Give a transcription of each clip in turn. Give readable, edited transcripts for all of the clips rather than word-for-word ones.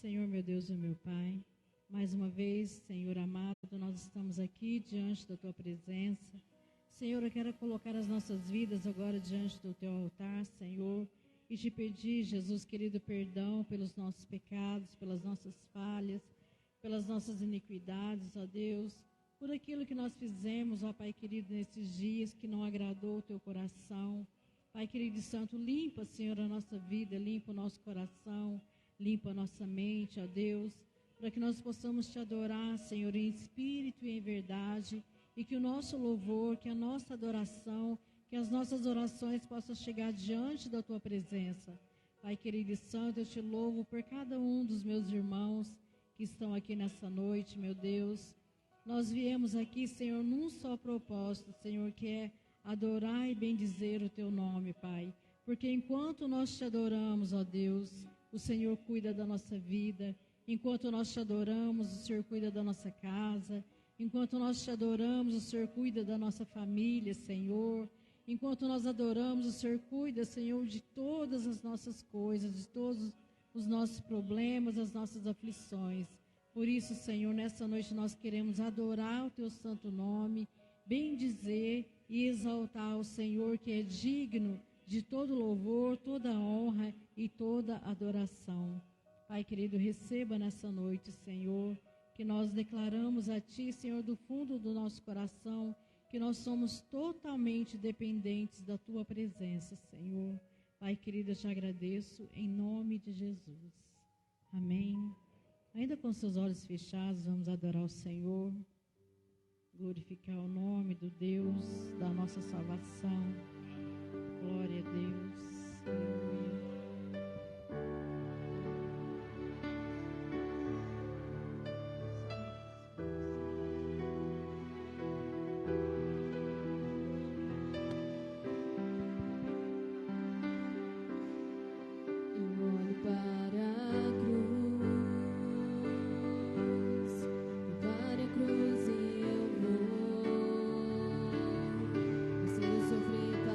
Senhor, meu Deus e meu Pai, mais uma vez, Senhor amado, nós estamos aqui diante da Tua presença. Senhor, eu quero colocar as nossas vidas agora diante do Teu altar, Senhor, e te pedir, Jesus querido, perdão pelos nossos pecados, pelas nossas falhas, pelas nossas iniquidades, ó Deus, por aquilo que nós fizemos, ó Pai querido, nesses dias que não agradou o Teu coração. Pai querido e santo, limpa, Senhor, a nossa vida, limpa o nosso coração, limpa a nossa mente, ó Deus, para que nós possamos te adorar, Senhor, em espírito e em verdade, e que o nosso louvor, que a nossa adoração, que as nossas orações possam chegar diante da Tua presença. Pai querido e santo, eu te louvo por cada um dos meus irmãos que estão aqui nessa noite, meu Deus. Nós viemos aqui, Senhor, num só propósito, Senhor, que é adorar e bendizer o Teu nome, Pai. Porque enquanto nós te adoramos, ó Deus, o Senhor cuida da nossa vida. Enquanto nós te adoramos, o Senhor cuida da nossa casa. Enquanto nós te adoramos, o Senhor cuida da nossa família, Senhor. Enquanto nós adoramos, o Senhor cuida, Senhor, de todas as nossas coisas, de todos os nossos problemas, as nossas aflições. Por isso, Senhor, nessa noite nós queremos adorar o Teu santo nome, bendizer e exaltar o Senhor, que é digno de todo louvor, toda honra e toda adoração. Pai querido, receba nessa noite, Senhor, que nós declaramos a Ti, Senhor, do fundo do nosso coração, que nós somos totalmente dependentes da Tua presença, Senhor. Pai querido, eu te agradeço em nome de Jesus. Amém. Ainda com seus olhos fechados, vamos adorar o Senhor, glorificar o nome do Deus da nossa salvação. Glória a Deus. Aleluia. Cruz e eu vou, você sofrer.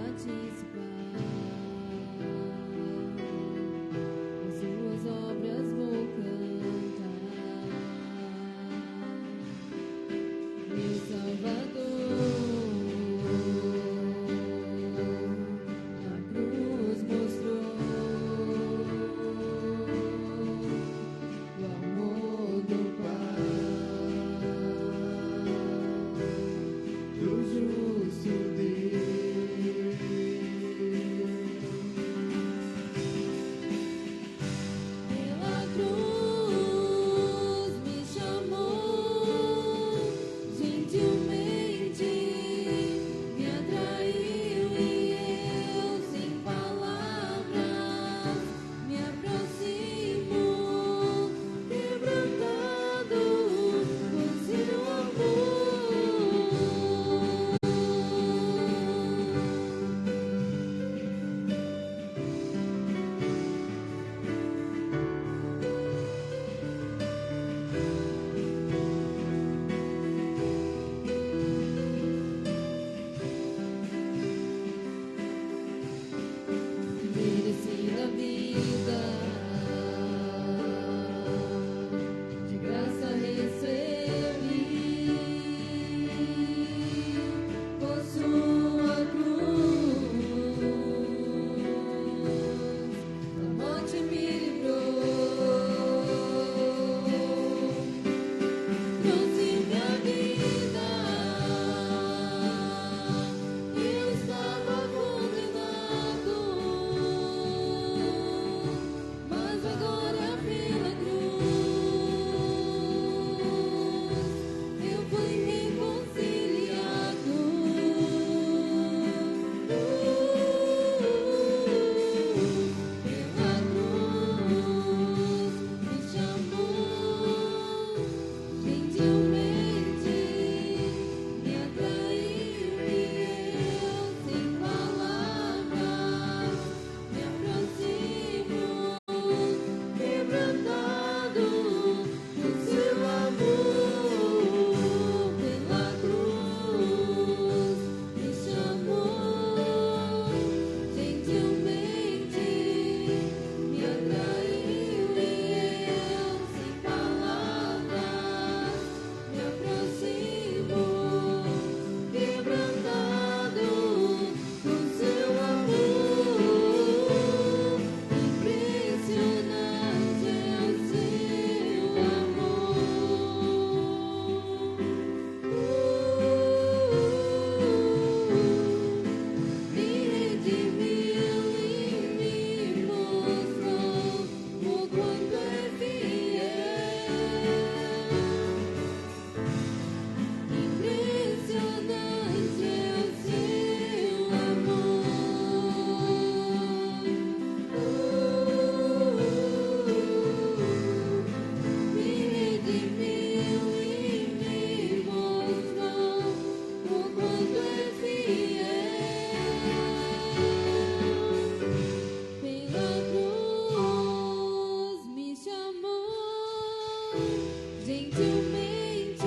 gentilmente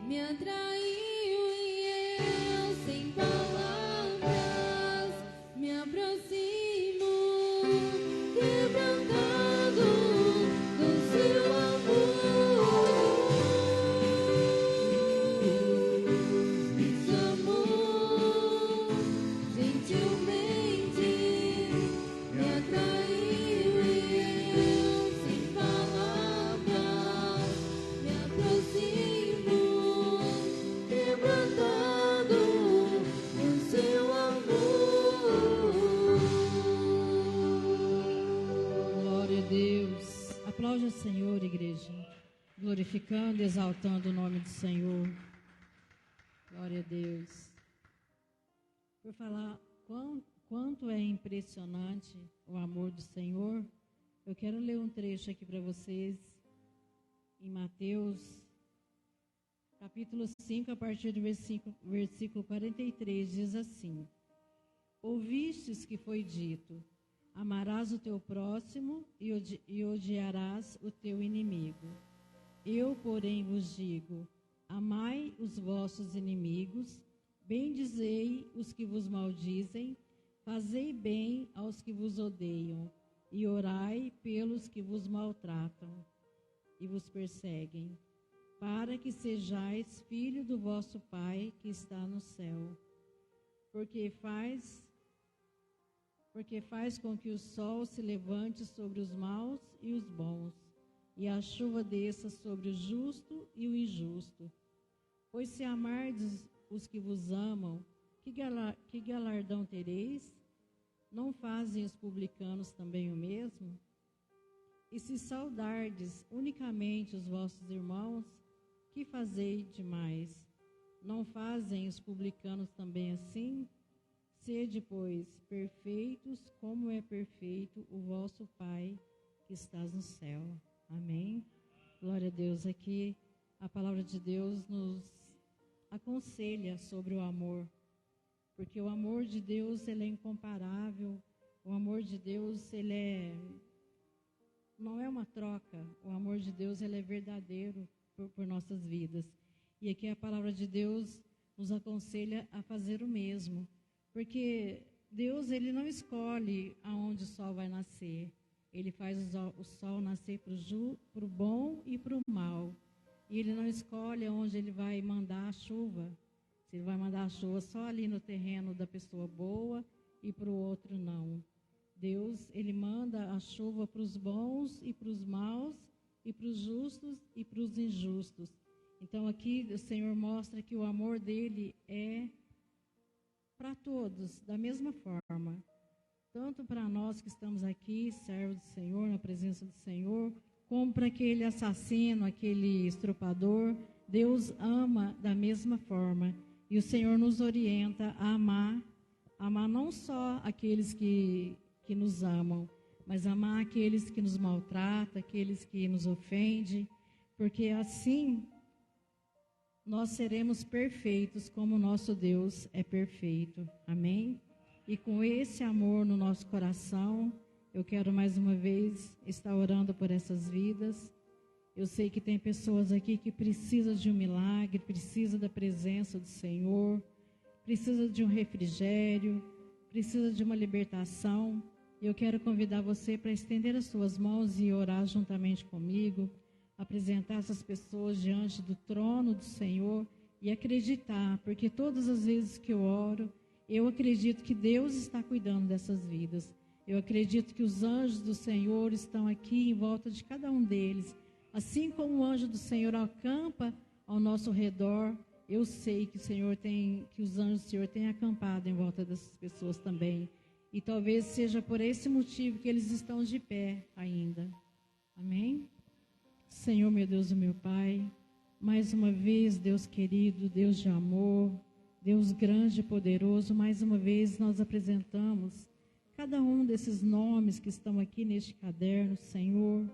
me atraiu e eu, sem palavras, me aproximo, quebrantado do seu amor. Me chamou, gentilmente me atraiu e eu, sem palavras, me aproximo, quebrantado do seu amor. Glória a Deus. Aplaude o Senhor, igreja. Glorificando e exaltando o nome do Senhor. Glória a Deus. Por falar quanto é impressionante o amor do Senhor, eu quero ler um trecho aqui para vocês, em Mateus, capítulo 5, a partir do versículo 43, diz assim: Ouvistes que foi dito, amarás o teu próximo e odiarás o teu inimigo. Eu, porém, vos digo, amai os vossos inimigos, bendizei os que vos maldizem, fazei bem aos que vos odeiam, e orai pelos que vos maltratam e vos perseguem, para que sejais filho do vosso Pai que está no céu. Porque faz com que o sol se levante sobre os maus e os bons, e a chuva desça sobre o justo e o injusto. Pois se amardes os que vos amam, que galardão tereis? Não fazem os publicanos também o mesmo? E se saudardes unicamente os vossos irmãos, que fazei demais? Não fazem os publicanos também assim? Sede, pois, perfeitos, como é perfeito o vosso Pai que estás no céu. Amém? Glória a Deus. Aqui a palavra de Deus nos aconselha sobre o amor, porque o amor de Deus, ele é incomparável. O amor de Deus, não é uma troca. O amor de Deus, ele é verdadeiro por nossas vidas. E aqui a palavra de Deus nos aconselha a fazer o mesmo, porque Deus, ele não escolhe aonde o sol vai nascer. Ele faz o sol nascer para o bom e para o mal. E ele não escolhe onde ele vai mandar a chuva. Se ele vai mandar a chuva só ali no terreno da pessoa boa e para o outro não. Deus, ele manda a chuva para os bons e para os maus, e para os justos e para os injustos. Então aqui o Senhor mostra que o amor dele é para todos, da mesma forma. Tanto para nós que estamos aqui, servos do Senhor, na presença do Senhor, como para aquele assassino, aquele estrupador. Deus ama da mesma forma. E o Senhor nos orienta a amar não só aqueles que nos amam, mas amar aqueles que nos maltratam, aqueles que nos ofendem, porque assim nós seremos perfeitos como o nosso Deus é perfeito. Amém? E com esse amor no nosso coração, eu quero mais uma vez estar orando por essas vidas. Eu sei que tem pessoas aqui que precisam de um milagre, precisam da presença do Senhor, precisam de um refrigério, precisam de uma libertação. Eu quero convidar você para estender as suas mãos e orar juntamente comigo, apresentar essas pessoas diante do trono do Senhor e acreditar, porque todas as vezes que eu oro, eu acredito que Deus está cuidando dessas vidas. Eu acredito que os anjos do Senhor estão aqui em volta de cada um deles. Assim como o anjo do Senhor acampa ao nosso redor, eu sei que que os anjos do Senhor têm acampado em volta dessas pessoas também. E talvez seja por esse motivo que eles estão de pé ainda. Amém? Senhor, meu Deus e meu Pai, mais uma vez, Deus querido, Deus de amor, Deus grande e poderoso, mais uma vez nós apresentamos cada um desses nomes que estão aqui neste caderno, Senhor.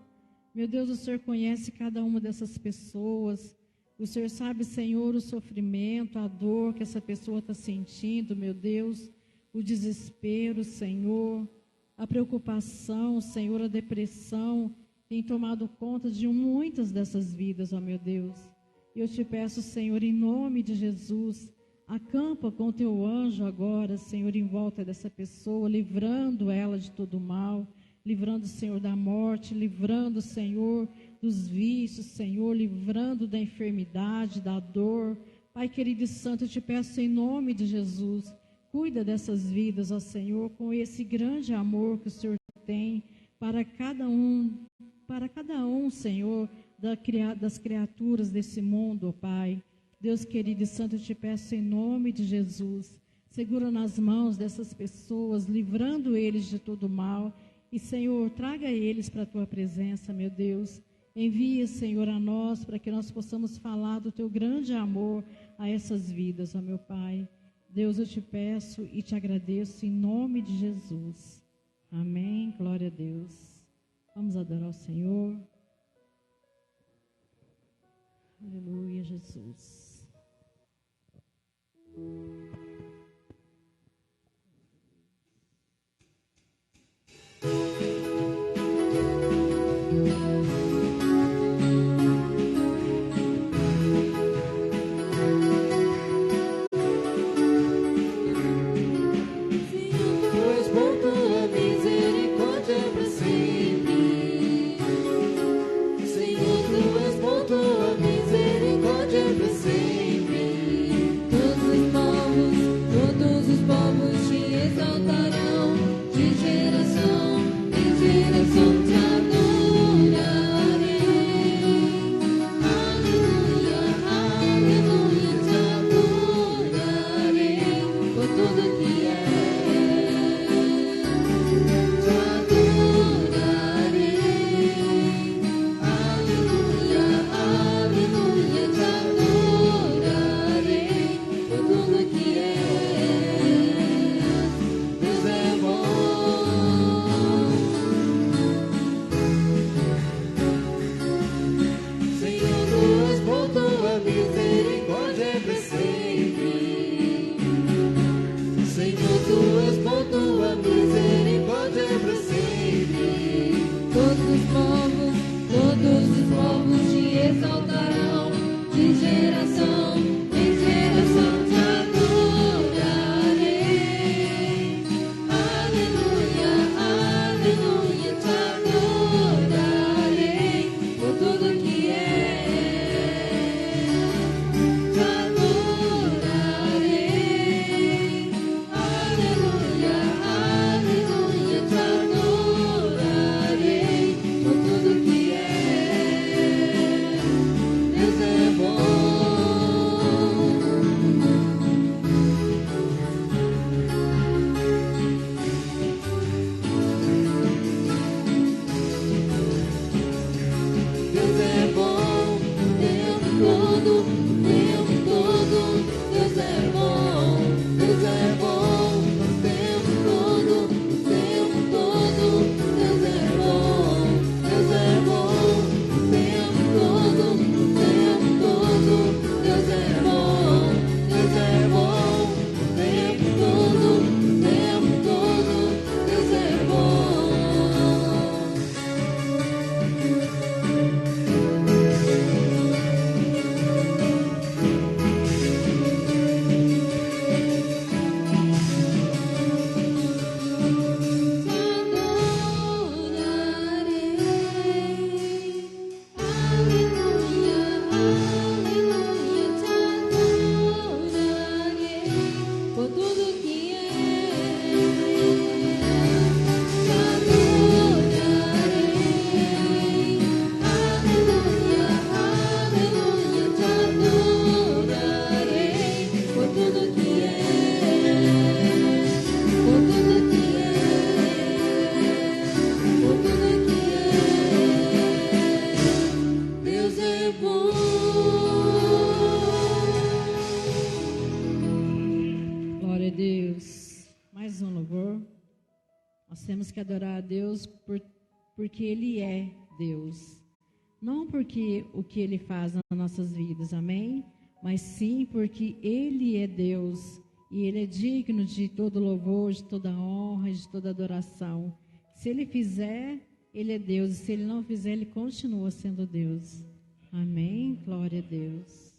Meu Deus, o Senhor conhece cada uma dessas pessoas. O Senhor sabe, Senhor, o sofrimento, a dor que essa pessoa está sentindo, meu Deus, o desespero, Senhor, a preocupação, Senhor, a depressão tem tomado conta de muitas dessas vidas, ó meu Deus. Eu te peço, Senhor, em nome de Jesus, acampa com teu anjo agora, Senhor, em volta dessa pessoa, livrando ela de todo mal, livrando, Senhor, da morte, livrando, Senhor, dos vícios, Senhor, livrando da enfermidade, da dor. Pai querido e santo, eu te peço em nome de Jesus, cuida dessas vidas, ó Senhor, com esse grande amor que o Senhor tem para cada um, Senhor, das criaturas desse mundo, ó Pai. Deus querido e santo, eu te peço em nome de Jesus, segura nas mãos dessas pessoas, livrando eles de todo mal. E, Senhor, traga eles para a Tua presença, meu Deus. Envia, Senhor, a nós, para que nós possamos falar do Teu grande amor a essas vidas, ó meu Pai. Deus, eu te peço e te agradeço em nome de Jesus. Amém. Glória a Deus. Vamos adorar o Senhor. Aleluia, Jesus. Temos que adorar a Deus porque Ele é Deus. Não porque o que Ele faz nas nossas vidas, amém? Mas sim porque Ele é Deus. E Ele é digno de todo louvor, de toda honra, de toda adoração. Se Ele fizer, Ele é Deus, e se Ele não fizer, Ele continua sendo Deus. Amém? Glória a Deus.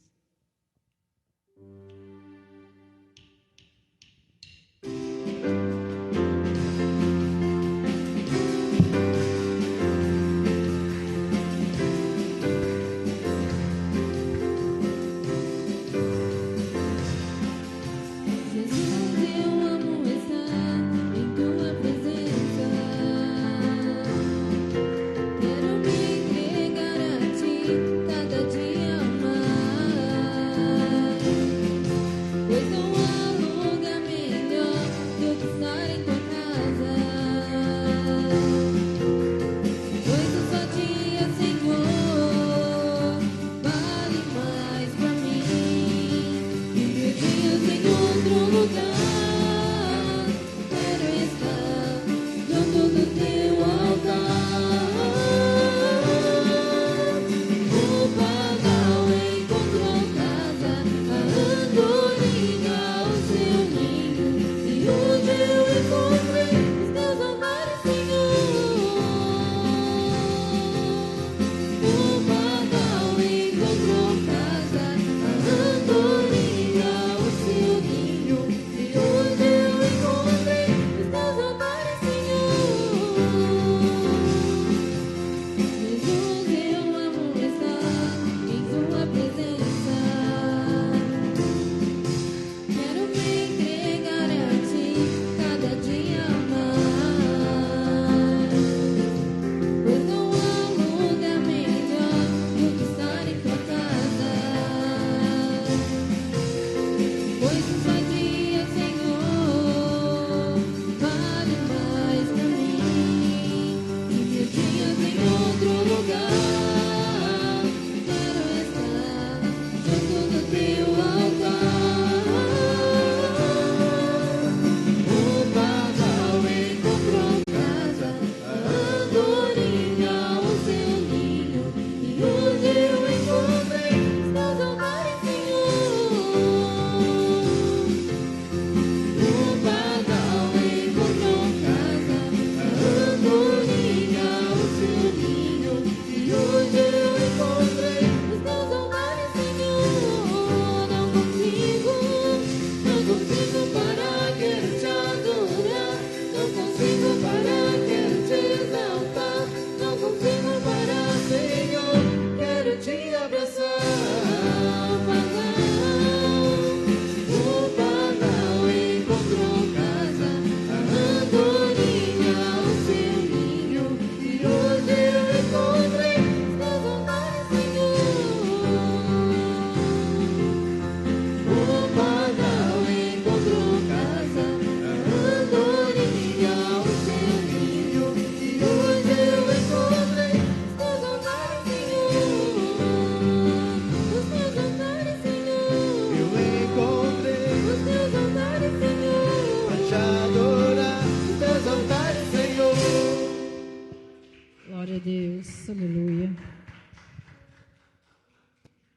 Glória a Deus, aleluia.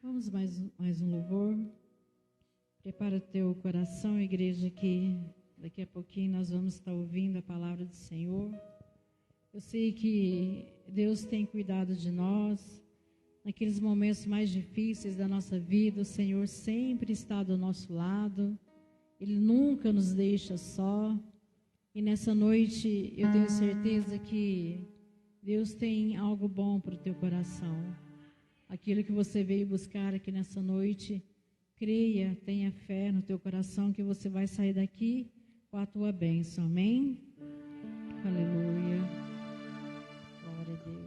Vamos mais um louvor. Prepara o teu coração, igreja, que daqui a pouquinho nós vamos estar ouvindo a palavra do Senhor. Eu sei que Deus tem cuidado de nós. Naqueles momentos mais difíceis da nossa vida, o Senhor sempre está do nosso lado. Ele nunca nos deixa só. E nessa noite eu tenho certeza que Deus tem algo bom para o teu coração. Aquilo que você veio buscar aqui nessa noite, creia, tenha fé no teu coração que você vai sair daqui com a tua bênção. Amém? Aleluia. Glória a Deus.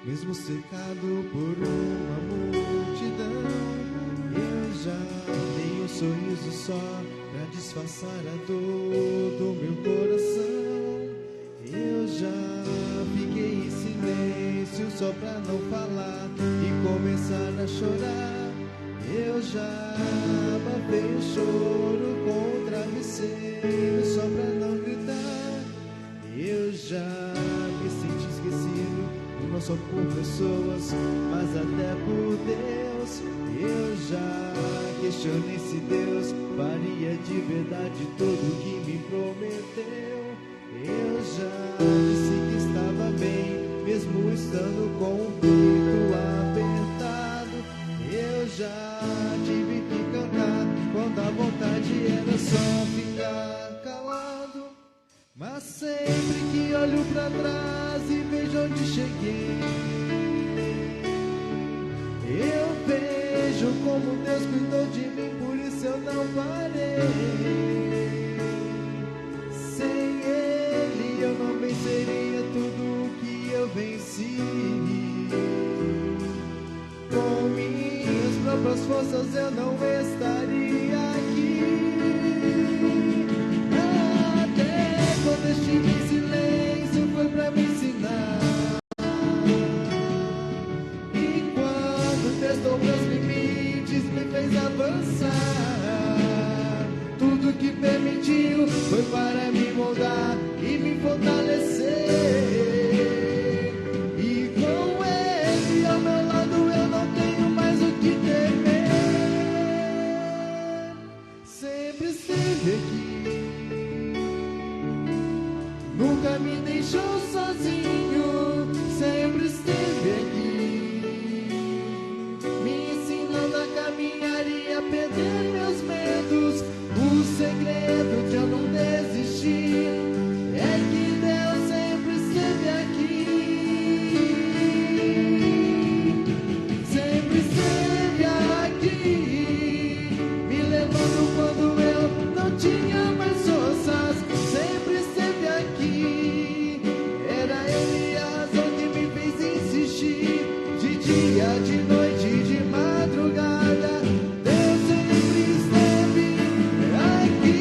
Mesmo cercado por uma multidão, eu já tenho um sorriso só pra disfarçar a dor do meu coração. Eu já fiquei em silêncio só pra não falar e começar a chorar. Eu já abafei o choro com o travesseiro só pra não gritar. Eu já me senti esquecido, não só por pessoas, mas até por Deus. Eu já questionei se Deus faria de verdade tudo que me prometeu. Eu já disse que estava bem, mesmo estando com o peito apertado. Eu já tive que cantar quando a vontade era só ficar calado. Mas sempre que olho pra trás e vejo onde cheguei, eu vejo como Deus cuidou de mim, por isso eu não parei. Sem Ele eu não venceria tudo que eu venci. Com minhas próprias forças eu não estaria aqui. Até quando estive em silêncio foi pra me ensinar. E quando testou meus limites me fez avançar. Tudo que permitiu foi para me moldar e me fortalecer. E com Ele ao meu lado eu não tenho mais o que temer. Sempre esteve aqui, nunca me deixou sozinho. Sempre esteve aqui, me ensinando a caminhar e a perder meus medos. O segredo de eu não desistir é que Deus sempre esteve aqui. Sempre esteve aqui, me levando quando eu não tinha mais forças. Sempre esteve aqui, era Ele a razão que me fez insistir. De dia, de noite, de madrugada, Deus sempre esteve aqui.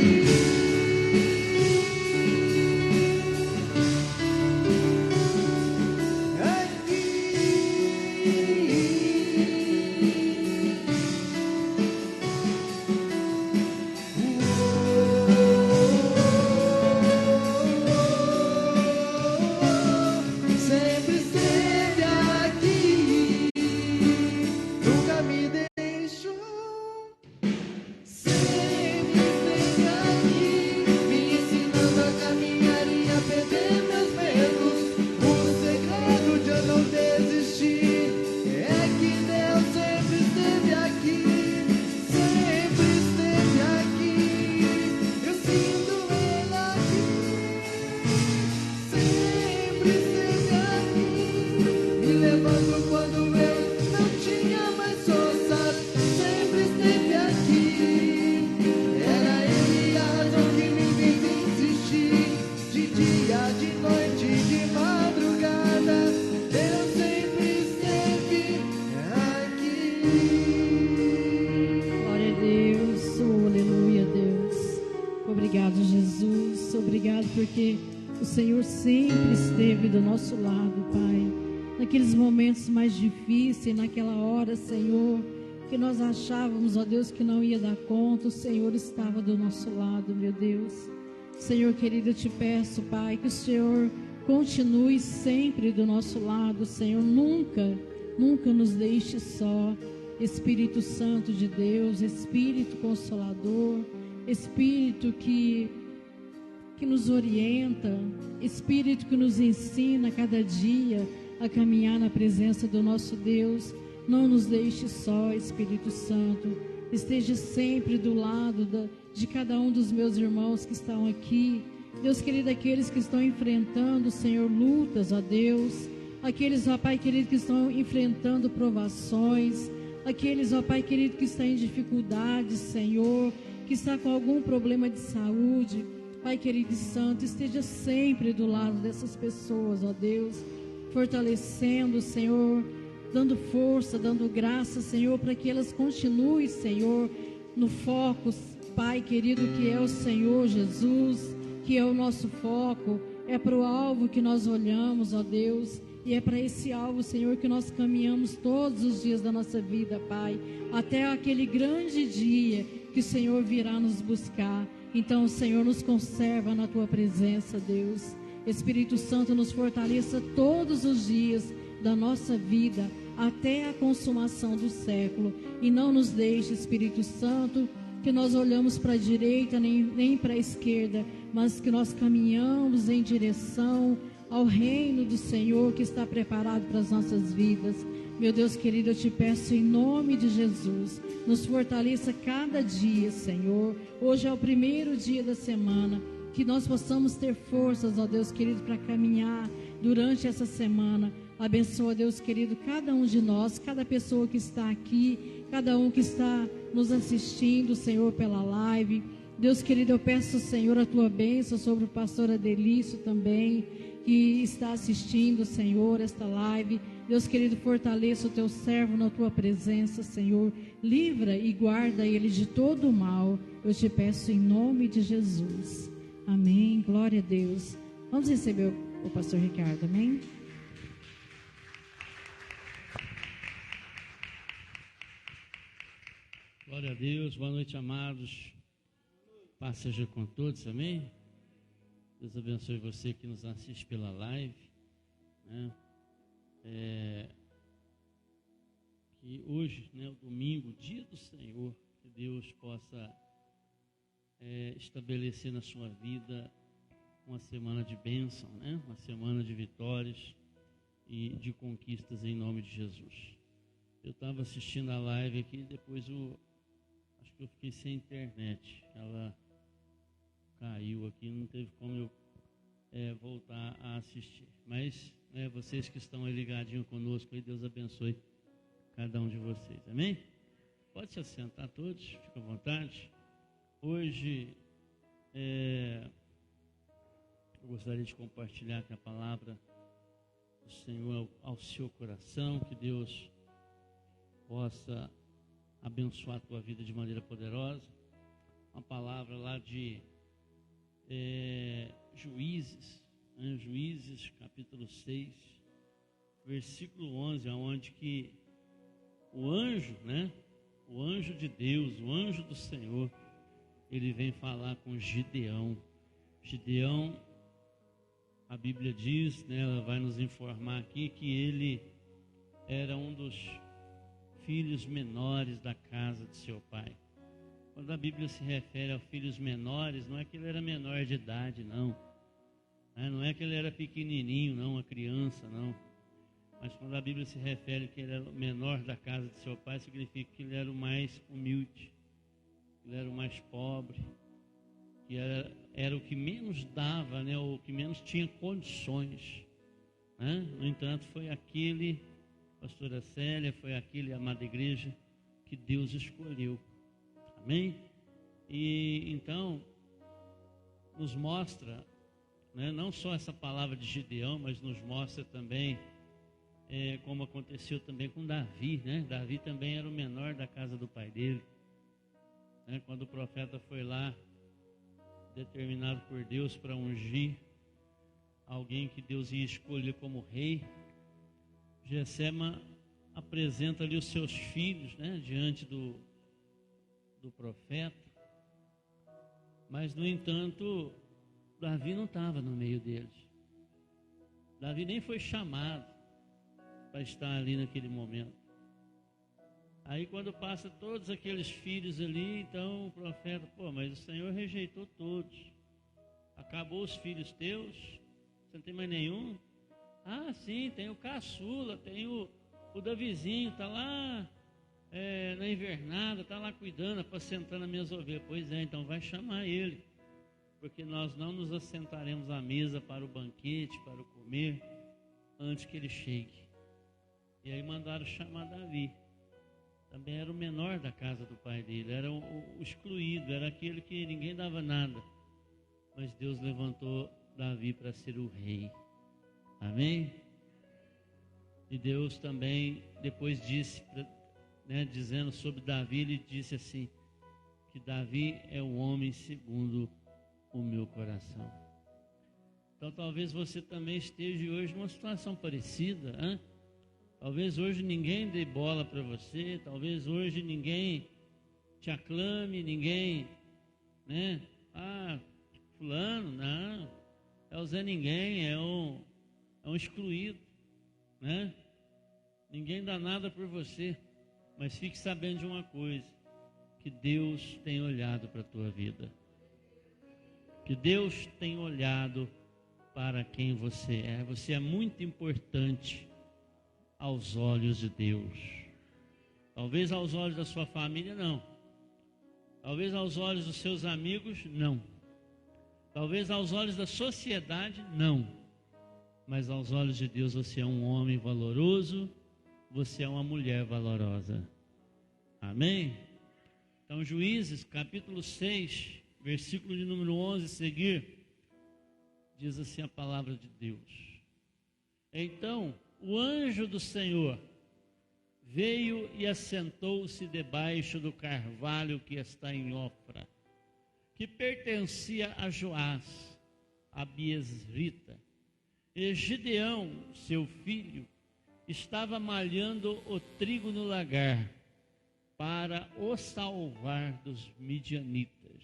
Sempre esteve aqui, nunca me deixou. Sempre esteve aqui, me ensinando a caminhar e a perder meus medos. O segredo de eu não desistir é que Deus sempre esteve aqui. Sempre esteve aqui, eu sinto Ele aqui. Sempre esteve aqui, me levando quando eu não tinha mais forças. Sempre esteve aqui, era Ele a razão que me fez insistir. De dia, de noite, de madrugada, Deus sempre esteve aqui. Glória a Deus, oh, aleluia, Deus. Obrigado, Jesus. Obrigado porque o Senhor sempre esteve do nosso lado, Pai. Naqueles momentos mais difíceis, naquela hora, Senhor, que nós achávamos, ó Deus, que não ia dar conta, o Senhor estava do nosso lado, meu Deus. Senhor querido, eu te peço, Pai, que o Senhor continue sempre do nosso lado, Senhor. Nunca nos deixe só. Espírito Santo de Deus, Espírito Consolador, Espírito que nos orienta, Espírito que nos ensina cada dia a caminhar na presença do nosso Deus. Não nos deixe só, Espírito Santo. Esteja sempre do lado de cada um dos meus irmãos que estão aqui. Deus querido, aqueles que estão enfrentando, Senhor, lutas, ó Deus. Aqueles, ó Pai querido, que estão enfrentando provações. Aqueles, ó Pai querido, que estão em dificuldades, Senhor, que está com algum problema de saúde. Pai querido e santo, esteja sempre do lado dessas pessoas, ó Deus, fortalecendo, Senhor, dando força, dando graça, Senhor, para que elas continuem, Senhor, no foco, Pai querido, que é o Senhor Jesus, que é o nosso foco, É para o alvo que nós olhamos, ó Deus, e é para esse alvo, Senhor, que nós caminhamos todos os dias da nossa vida, Pai, até aquele grande dia que o Senhor virá nos buscar. Então, Senhor, nos conserva na Tua presença, Deus. Espírito Santo, nos fortaleça todos os dias da nossa vida, até a consumação do século. E não nos deixe, Espírito Santo, que nós olhamos para a direita nem para a esquerda, mas que nós caminhamos em direção ao reino do Senhor que está preparado para as nossas vidas. Meu Deus querido, eu te peço em nome de Jesus, nos fortaleça cada dia, Senhor. Hoje é o primeiro dia da semana, que nós possamos ter forças, ó Deus querido, para caminhar durante essa semana. Abençoa, Deus querido, cada um de nós, cada pessoa que está aqui, cada um que está nos assistindo, Senhor, pela live. Deus querido, eu peço, Senhor, a Tua bênção sobre o pastor Adelício também, que está assistindo, Senhor, esta live. Deus querido, fortaleça o Teu servo na Tua presença, Senhor. Livra e guarda ele de todo o mal. Eu te peço em nome de Jesus. Amém. Glória a Deus. Vamos receber o pastor Ricardo, amém? Glória a Deus, boa noite, amados. Paz seja com todos, amém? Deus abençoe você que nos assiste pela live, né? Que hoje, né, o domingo, dia do Senhor, que Deus possa estabelecer na sua vida uma semana de bênção, né? Uma semana de vitórias e de conquistas em nome de Jesus. Eu estava assistindo a live aqui, depois acho que eu fiquei sem internet, ela caiu aqui, não teve como eu voltar a assistir. Mas vocês que estão aí ligadinhos conosco, aí, Deus abençoe cada um de vocês, amém? Pode se assentar todos, fica à vontade. Hoje eu gostaria de compartilhar aqui a palavra do Senhor ao seu coração, que Deus possa abençoar a tua vida de maneira poderosa. Uma palavra lá de Juízes, né? Juízes capítulo 6, versículo 11, onde que o anjo, né? O anjo de Deus, o anjo do Senhor, ele vem falar com Gideão. Gideão, a Bíblia diz, né? Ela vai nos informar aqui que ele era um dos filhos menores da casa de seu pai. Quando a Bíblia se refere a filhos menores, não é que ele era menor de idade, não. Não é que ele era pequenininho, não, uma criança, não. Mas quando a Bíblia se refere que ele era o menor da casa de seu pai, significa que ele era o mais humilde, ele era o mais pobre, que era o que menos dava, né, o que menos tinha condições, né? No entanto, foi aquele, pastora Célia, foi aquele, amada igreja, que Deus escolheu. Amém? E então, nos mostra, né, não só essa palavra de Gideão, mas nos mostra também como aconteceu também com Davi, né? Davi também era o menor da casa do pai dele, né? Quando o profeta foi lá, determinado por Deus para ungir alguém que Deus ia escolher como rei, Jessé apresenta ali os seus filhos, né, diante do profeta, mas no entanto Davi não estava no meio deles. Davi nem foi chamado para estar ali naquele momento. Aí quando passa todos aqueles filhos ali, então o profeta, mas o Senhor rejeitou todos, acabou os filhos teus, você não tem mais nenhum? Ah, sim, tem o caçula, tem o Davizinho, está lá na invernada, está lá cuidando, apacentando as minhas ovelhas. Pois é, então vai chamar ele, porque nós não nos assentaremos à mesa para o banquete, para o comer, antes que ele chegue. E aí mandaram chamar Davi. Também era o menor da casa do pai dele, era o excluído, era aquele que ninguém dava nada. Mas Deus levantou Davi para ser o rei. Amém? E Deus também depois disse, né, dizendo sobre Davi, ele disse assim, que Davi é o homem segundo o meu coração. Então talvez você também esteja hoje numa situação parecida, hein? Talvez hoje ninguém dê bola para você, talvez hoje ninguém te aclame, ninguém, né? Ah, fulano, não, é o Zé Ninguém, é um excluído, né? Ninguém dá nada por você, mas fique sabendo de uma coisa, que Deus tem olhado para a tua vida, que Deus tem olhado para quem você é muito importante aos olhos de Deus. Talvez aos olhos da sua família, não. Talvez aos olhos dos seus amigos, não. Talvez aos olhos da sociedade, não. Mas aos olhos de Deus você é um homem valoroso, você é uma mulher valorosa. Amém? Então, Juízes, capítulo 6, versículo de número 11 seguir, diz assim a palavra de Deus. Então, o anjo do Senhor veio e assentou-se debaixo do carvalho que está em Ofra, que pertencia a Joás, a Biesrita. E Gideão, seu filho, estava malhando o trigo no lagar para o salvar dos midianitas.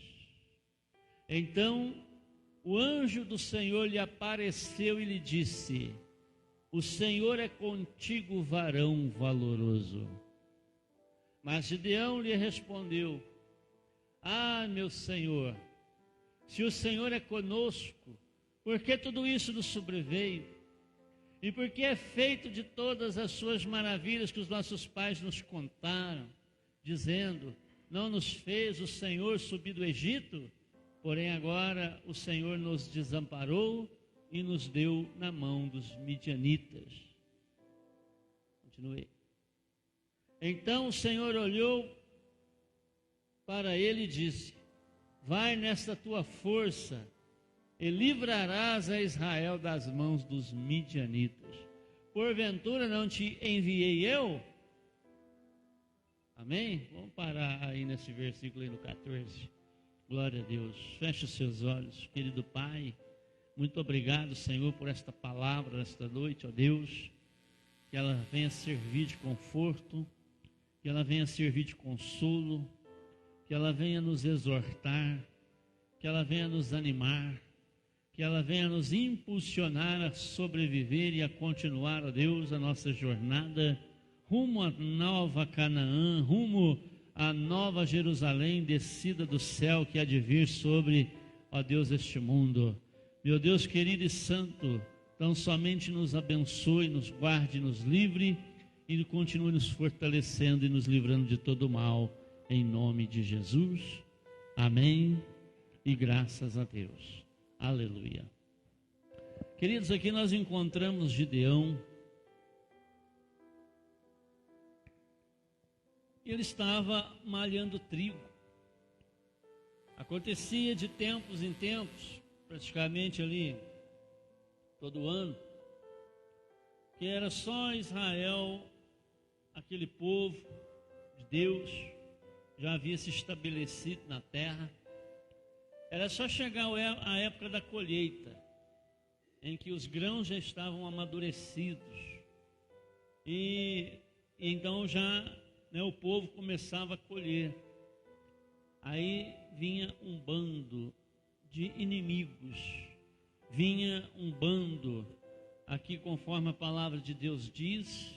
Então, o anjo do Senhor lhe apareceu e lhe disse: o Senhor é contigo, varão valoroso. Mas Gideão lhe respondeu: ah, meu Senhor, se o Senhor é conosco, por que tudo isso nos sobreveio? E por que é feito de todas as suas maravilhas que os nossos pais nos contaram, dizendo: não nos fez o Senhor subir do Egito? Porém agora o Senhor nos desamparou e nos deu na mão dos midianitas. Continue. Então o Senhor olhou para ele e disse: vai nesta tua força e livrarás a Israel das mãos dos midianitas. Porventura não te enviei eu? Amém? Vamos parar aí nesse versículo aí no 14. Glória a Deus. Feche os seus olhos, querido Pai. Muito obrigado, Senhor, por esta palavra, esta noite, ó Deus. Que ela venha servir de conforto, que ela venha servir de consolo, que ela venha nos exortar, que ela venha nos animar, que ela venha nos impulsionar a sobreviver e a continuar, ó Deus, a nossa jornada rumo à nova Canaã, rumo à nova Jerusalém descida do céu que há de vir sobre, ó Deus, este mundo. Meu Deus querido e santo, tão somente nos abençoe, nos guarde, nos livre e continue nos fortalecendo e nos livrando de todo o mal, em nome de Jesus. Amém e graças a Deus. Aleluia. Queridos, aqui nós encontramos Gideão. Ele estava malhando trigo. Acontecia de tempos em tempos, praticamente ali todo ano, que era só Israel, aquele povo de Deus, já havia se estabelecido na terra. Era só chegar a época da colheita, em que os grãos já estavam amadurecidos, e então já o povo começava a colher. Aí vinha um bando de inimigos, vinha um bando, aqui conforme a palavra de Deus diz,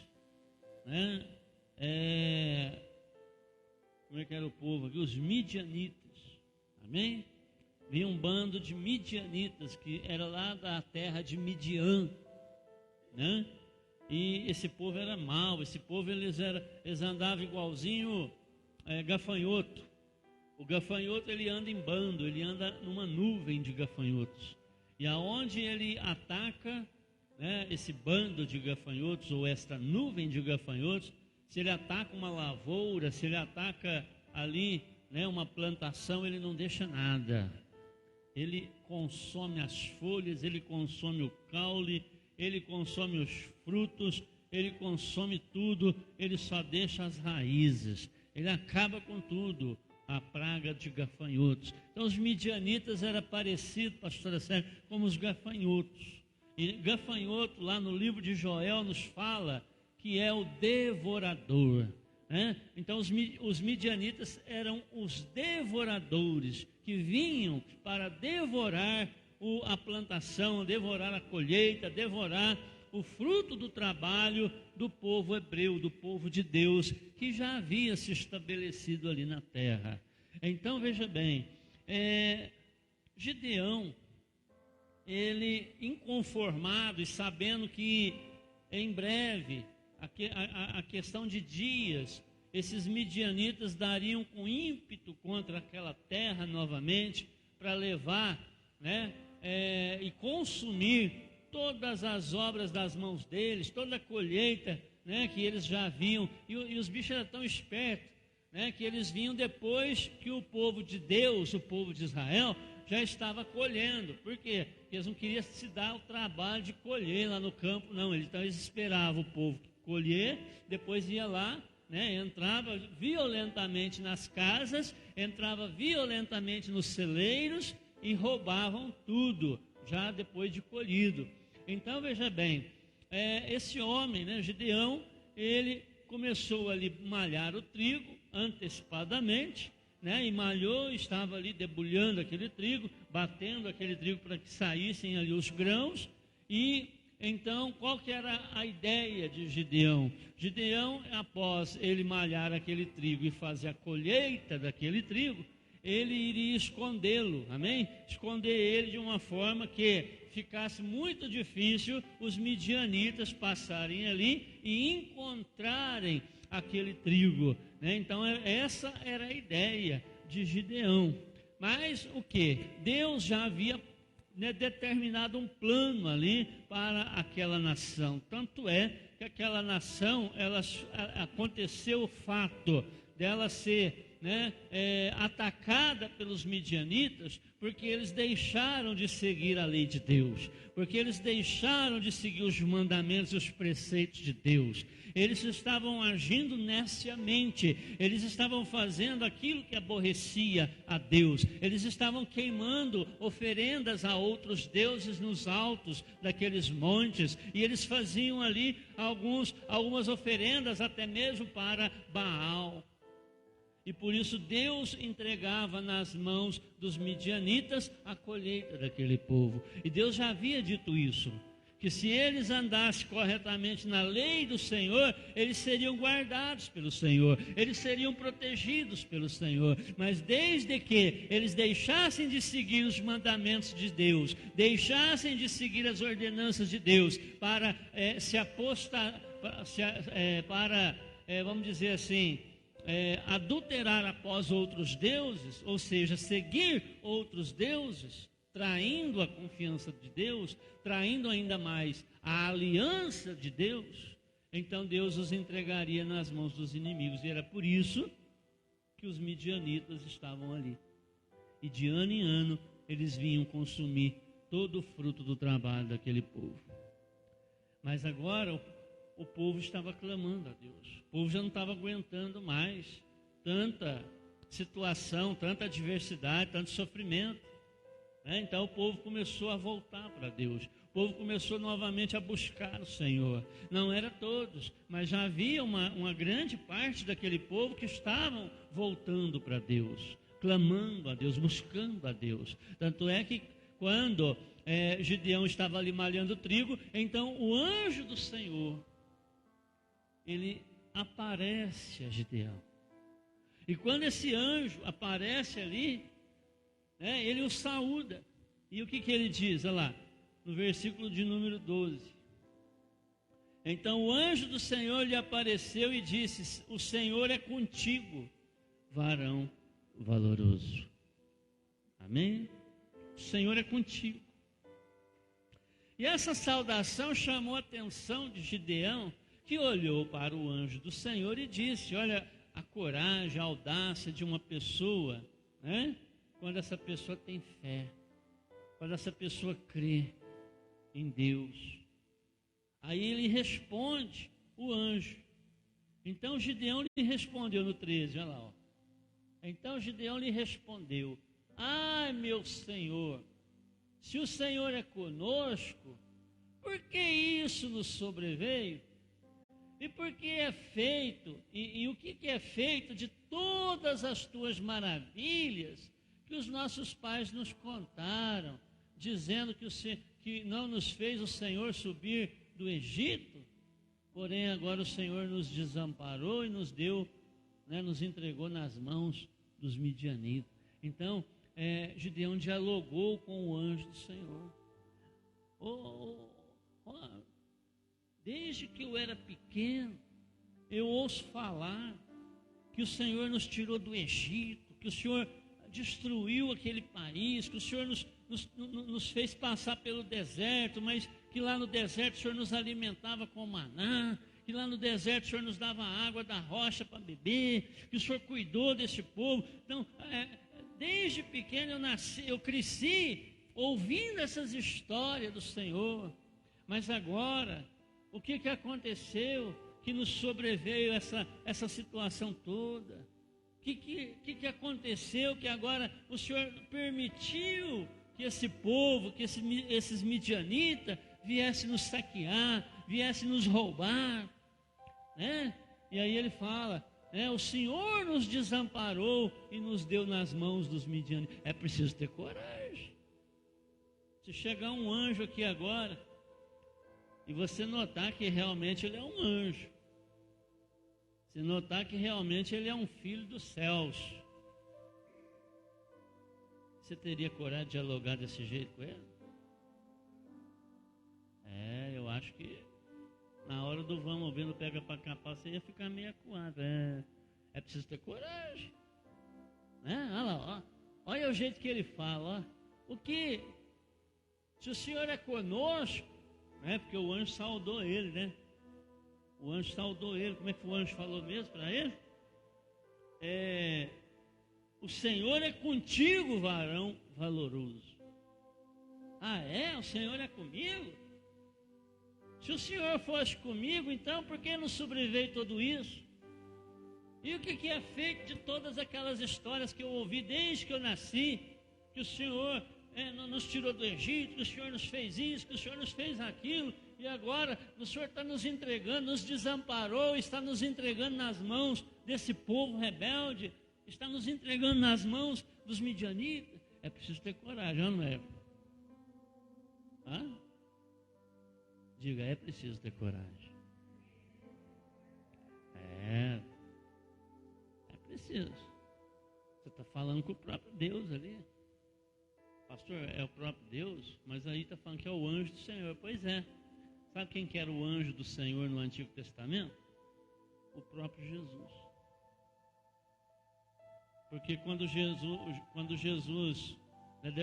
como é que era o povo aqui? Os midianitas, amém? Vinha um bando de midianitas, que era lá da terra de Midian, né? E esse povo era mau, esse povo eles andavam igualzinho gafanhoto. O gafanhoto ele anda em bando, ele anda numa nuvem de gafanhotos. E aonde ele ataca, esse bando de gafanhotos, ou esta nuvem de gafanhotos, se ele ataca uma lavoura, se ele ataca ali uma plantação, ele não deixa nada. Ele consome as folhas, ele consome o caule, ele consome os frutos, ele consome tudo, ele só deixa as raízes, ele acaba com tudo. a praga de gafanhotos. Então os midianitas era parecido, pastora Sérgio, como os gafanhotos. E gafanhoto, lá no livro de Joel, nos fala que é o devorador, né? Então os midianitas eram os devoradores, que vinham para devorar a plantação, devorar a colheita, devorar o fruto do trabalho do povo hebreu, do povo de Deus, que já havia se estabelecido ali na terra. Então veja bem, Gideão, ele inconformado e sabendo que em breve, a questão de dias, esses midianitas dariam com ímpeto contra aquela terra novamente, para levar, né, e consumir todas as obras das mãos deles, toda a colheita, né, que eles já viam, e os bichos eram tão espertos, né, que eles vinham depois que o povo de Deus, o povo de Israel, já estava colhendo. Por quê? Porque eles não queriam se dar o trabalho de colher lá no campo, não. Então eles esperavam o povo colher, depois ia lá, né, entrava violentamente nas casas, entrava violentamente nos celeiros e roubavam tudo, já depois de colhido. Então veja bem, esse homem, né, Gideão, ele começou ali a malhar o trigo antecipadamente, né, e malhou, estava ali debulhando aquele trigo, batendo aquele trigo para que saíssem ali os grãos. E então, qual que era a ideia de Gideão? Gideão, após ele malhar aquele trigo e fazer a colheita daquele trigo, ele iria escondê-lo, amém? Esconder ele de uma forma que ficasse muito difícil os midianitas passarem ali e encontrarem aquele trigo, né? Então essa era a ideia de Gideão. Mas o que? Deus já havia, né, determinado um plano ali para aquela nação. Tanto é que aquela nação, aconteceu o fato dela ser, né, atacada pelos midianitas, porque eles deixaram de seguir a lei de Deus, porque eles deixaram de seguir os mandamentos e os preceitos de Deus. Eles estavam agindo neciamente, eles estavam fazendo aquilo que aborrecia a Deus, eles estavam queimando oferendas a outros deuses nos altos daqueles montes, e eles faziam ali algumas oferendas até mesmo para Baal. E por isso Deus entregava nas mãos dos midianitas a colheita daquele povo. E Deus já havia dito isso, que se eles andassem corretamente na lei do Senhor, eles seriam guardados pelo Senhor, eles seriam protegidos pelo Senhor. Mas desde que eles deixassem de seguir os mandamentos de Deus, deixassem de seguir as ordenanças de Deus, para vamos dizer assim, adulterar após outros deuses, ou seja, seguir outros deuses, traindo a confiança de Deus, traindo ainda mais a aliança de Deus, então Deus os entregaria nas mãos dos inimigos. E era por isso que os midianitas estavam ali. E de ano em ano eles vinham consumir todo o fruto do trabalho daquele povo. Mas agora o povo estava clamando a Deus. O povo já não estava aguentando mais tanta situação, tanta adversidade, tanto sofrimento. Então o povo começou a voltar para Deus. O povo começou novamente a buscar o Senhor. Não era todos, mas já havia uma grande parte daquele povo que estavam voltando para Deus, clamando a Deus, buscando a Deus. Tanto é que quando Gideão estava ali malhando o trigo, então o anjo do Senhor, ele aparece a Gideão. E quando esse anjo aparece ali, né, ele o saúda. E o que ele diz? Olha lá, no versículo de número 12. Então o anjo do Senhor lhe apareceu e disse: o Senhor é contigo, varão valoroso. Amém? O Senhor é contigo. E essa saudação chamou a atenção de Gideão, que olhou para o anjo do Senhor e disse: olha a coragem, a audácia de uma pessoa, né? Quando essa pessoa tem fé, quando essa pessoa crê em Deus. Aí ele responde, o anjo. Então Gideão lhe respondeu no 13, olha lá, ó. Então Gideão lhe respondeu: ai, meu Senhor, se o Senhor é conosco, por que isso nos sobreveio? E por que é feito, e o que é feito de todas as tuas maravilhas que os nossos pais nos contaram, dizendo que não nos fez o Senhor subir do Egito? Porém agora o Senhor nos desamparou e nos deu, nos entregou nas mãos dos midianitas. Então Gideão dialogou com o anjo do Senhor. Desde que eu era pequeno, eu ouço falar que o Senhor nos tirou do Egito, que o Senhor destruiu aquele país, que o Senhor nos fez passar pelo deserto, mas que lá no deserto o Senhor nos alimentava com maná, que lá no deserto o Senhor nos dava água da rocha para beber, que o Senhor cuidou desse povo. Então, desde pequeno eu cresci ouvindo essas histórias do Senhor, mas agora, o que aconteceu que nos sobreveio essa situação toda? O que aconteceu que agora o Senhor permitiu que esse povo, que esses midianitas viessem nos saquear, viessem nos roubar, né? E aí ele fala, o Senhor nos desamparou e nos deu nas mãos dos midianitas. É preciso ter coragem. Se chegar um anjo aqui agora e você notar que realmente ele é um anjo, se notar que realmente ele é um filho dos céus, você teria coragem de dialogar desse jeito com ele? Eu acho que na hora do vamos ver, no pega para capar, você ia ficar meio acuado. É preciso ter coragem, né? Olha lá, olha o jeito que ele fala, se o Senhor é conosco, porque o anjo saudou ele, né? O anjo saudou ele. Como é que o anjo falou mesmo para ele? O Senhor é contigo, varão valoroso. O Senhor é comigo? Se o Senhor fosse comigo, então por que não sobreveio tudo isso? E o que é feito de todas aquelas histórias que eu ouvi desde que eu nasci, que o Senhor nos tirou do Egito, que o Senhor nos fez isso, que o Senhor nos fez aquilo, e agora o Senhor está nos entregando, nos desamparou, está nos entregando nas mãos desse povo rebelde, está nos entregando nas mãos dos midianitas. É preciso ter coragem, não é? Diga, é preciso ter coragem. É preciso. Você está falando com o próprio Deus ali. Pastor, é o próprio Deus, mas aí está falando que é o anjo do Senhor. Pois é. Sabe quem que era o anjo do Senhor no Antigo Testamento? O próprio Jesus. Porque quando Jesus,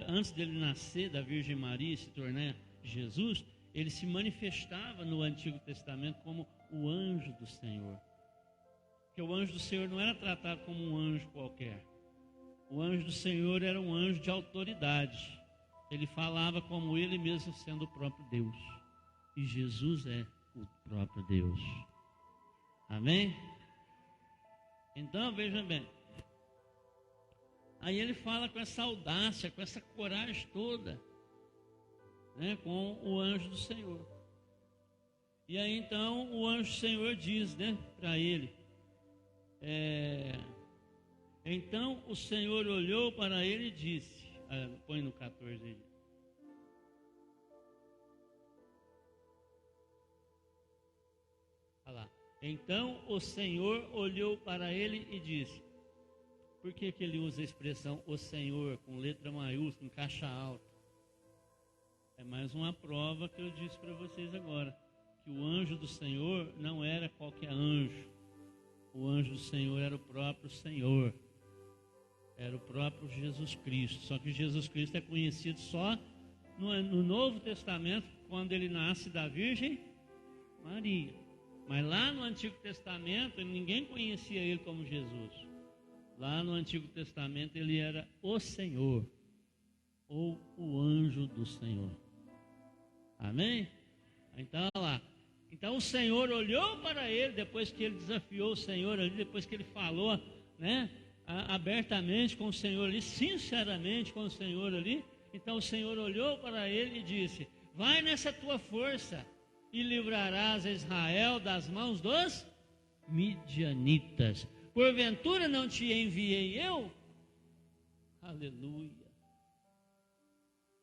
antes dele nascer da Virgem Maria e se tornar Jesus, ele se manifestava no Antigo Testamento como o anjo do Senhor. Porque o anjo do Senhor não era tratado como um anjo qualquer. O anjo do Senhor era um anjo de autoridade. Ele falava como ele mesmo sendo o próprio Deus. E Jesus é o próprio Deus. Amém? Então, veja bem. Aí ele fala com essa audácia, com essa coragem toda, com o anjo do Senhor. E aí então o anjo do Senhor diz, para ele, então o Senhor olhou para ele e disse, põe no 14 aí. Olha lá. Então o Senhor olhou para ele e disse. Por que ele usa a expressão o Senhor com letra maiúscula, em caixa alta? É mais uma prova que eu disse para vocês agora, que o anjo do Senhor não era qualquer anjo. O anjo do Senhor era o próprio Senhor. Era o próprio Jesus Cristo. Só que Jesus Cristo é conhecido só no Novo Testamento, quando ele nasce da Virgem Maria. Mas lá no Antigo Testamento, ninguém conhecia ele como Jesus. Lá no Antigo Testamento ele era o Senhor, ou o anjo do Senhor. Amém? Então, olha lá. Então o Senhor olhou para ele, depois que ele desafiou o Senhor ali, depois que ele falou, abertamente com o Senhor ali, sinceramente com o Senhor ali. Então o Senhor olhou para ele e disse: vai nessa tua força e livrarás Israel das mãos dos midianitas. Porventura não te enviei eu? Aleluia.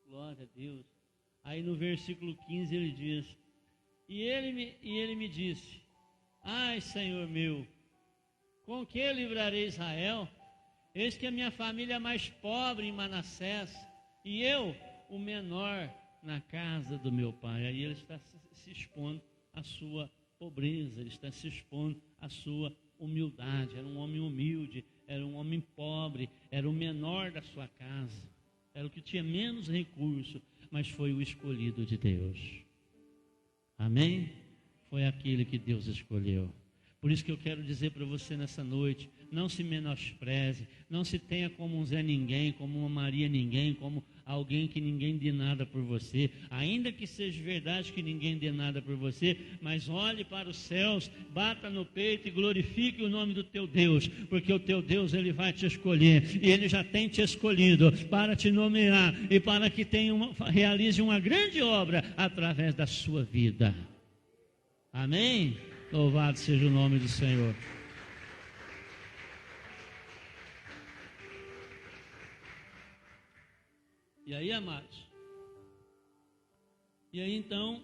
Glória a Deus. Aí no versículo 15 ele diz: e ele me disse: ai, Senhor meu, com que livrarei Israel? Eis que a minha família é mais pobre em Manassés, e eu, o menor na casa do meu pai. Aí ele está se expondo à sua pobreza, ele está se expondo à sua humildade. Era um homem humilde, era um homem pobre, era o menor da sua casa, era o que tinha menos recurso, mas foi o escolhido de Deus. Amém? Foi aquele que Deus escolheu. Por isso que eu quero dizer para você nessa noite: não se menospreze, não se tenha como um Zé Ninguém, como uma Maria Ninguém, como alguém que ninguém dê nada por você, ainda que seja verdade que ninguém dê nada por você, mas olhe para os céus, bata no peito e glorifique o nome do teu Deus, porque o teu Deus, Ele vai te escolher, e Ele já tem te escolhido para te nomear e para que realize uma grande obra através da sua vida. Amém? Louvado seja o nome do Senhor. E aí, amados? E aí então,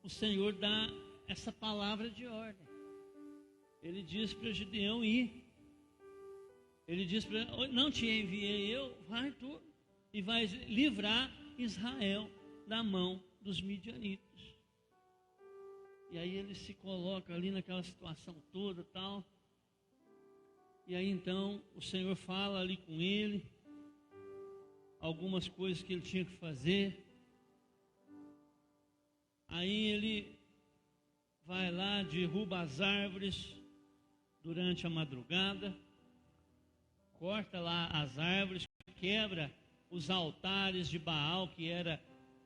o Senhor dá essa palavra de ordem. Ele diz para Gideão ir. Ele diz para ele: não te enviei eu, vai tu e vais livrar Israel da mão dos midianitas. E aí ele se coloca ali naquela situação toda, tal. E aí então o Senhor fala ali com ele algumas coisas que ele tinha que fazer. Aí ele vai lá, derruba as árvores durante a madrugada, corta lá as árvores, quebra os altares de Baal, que era,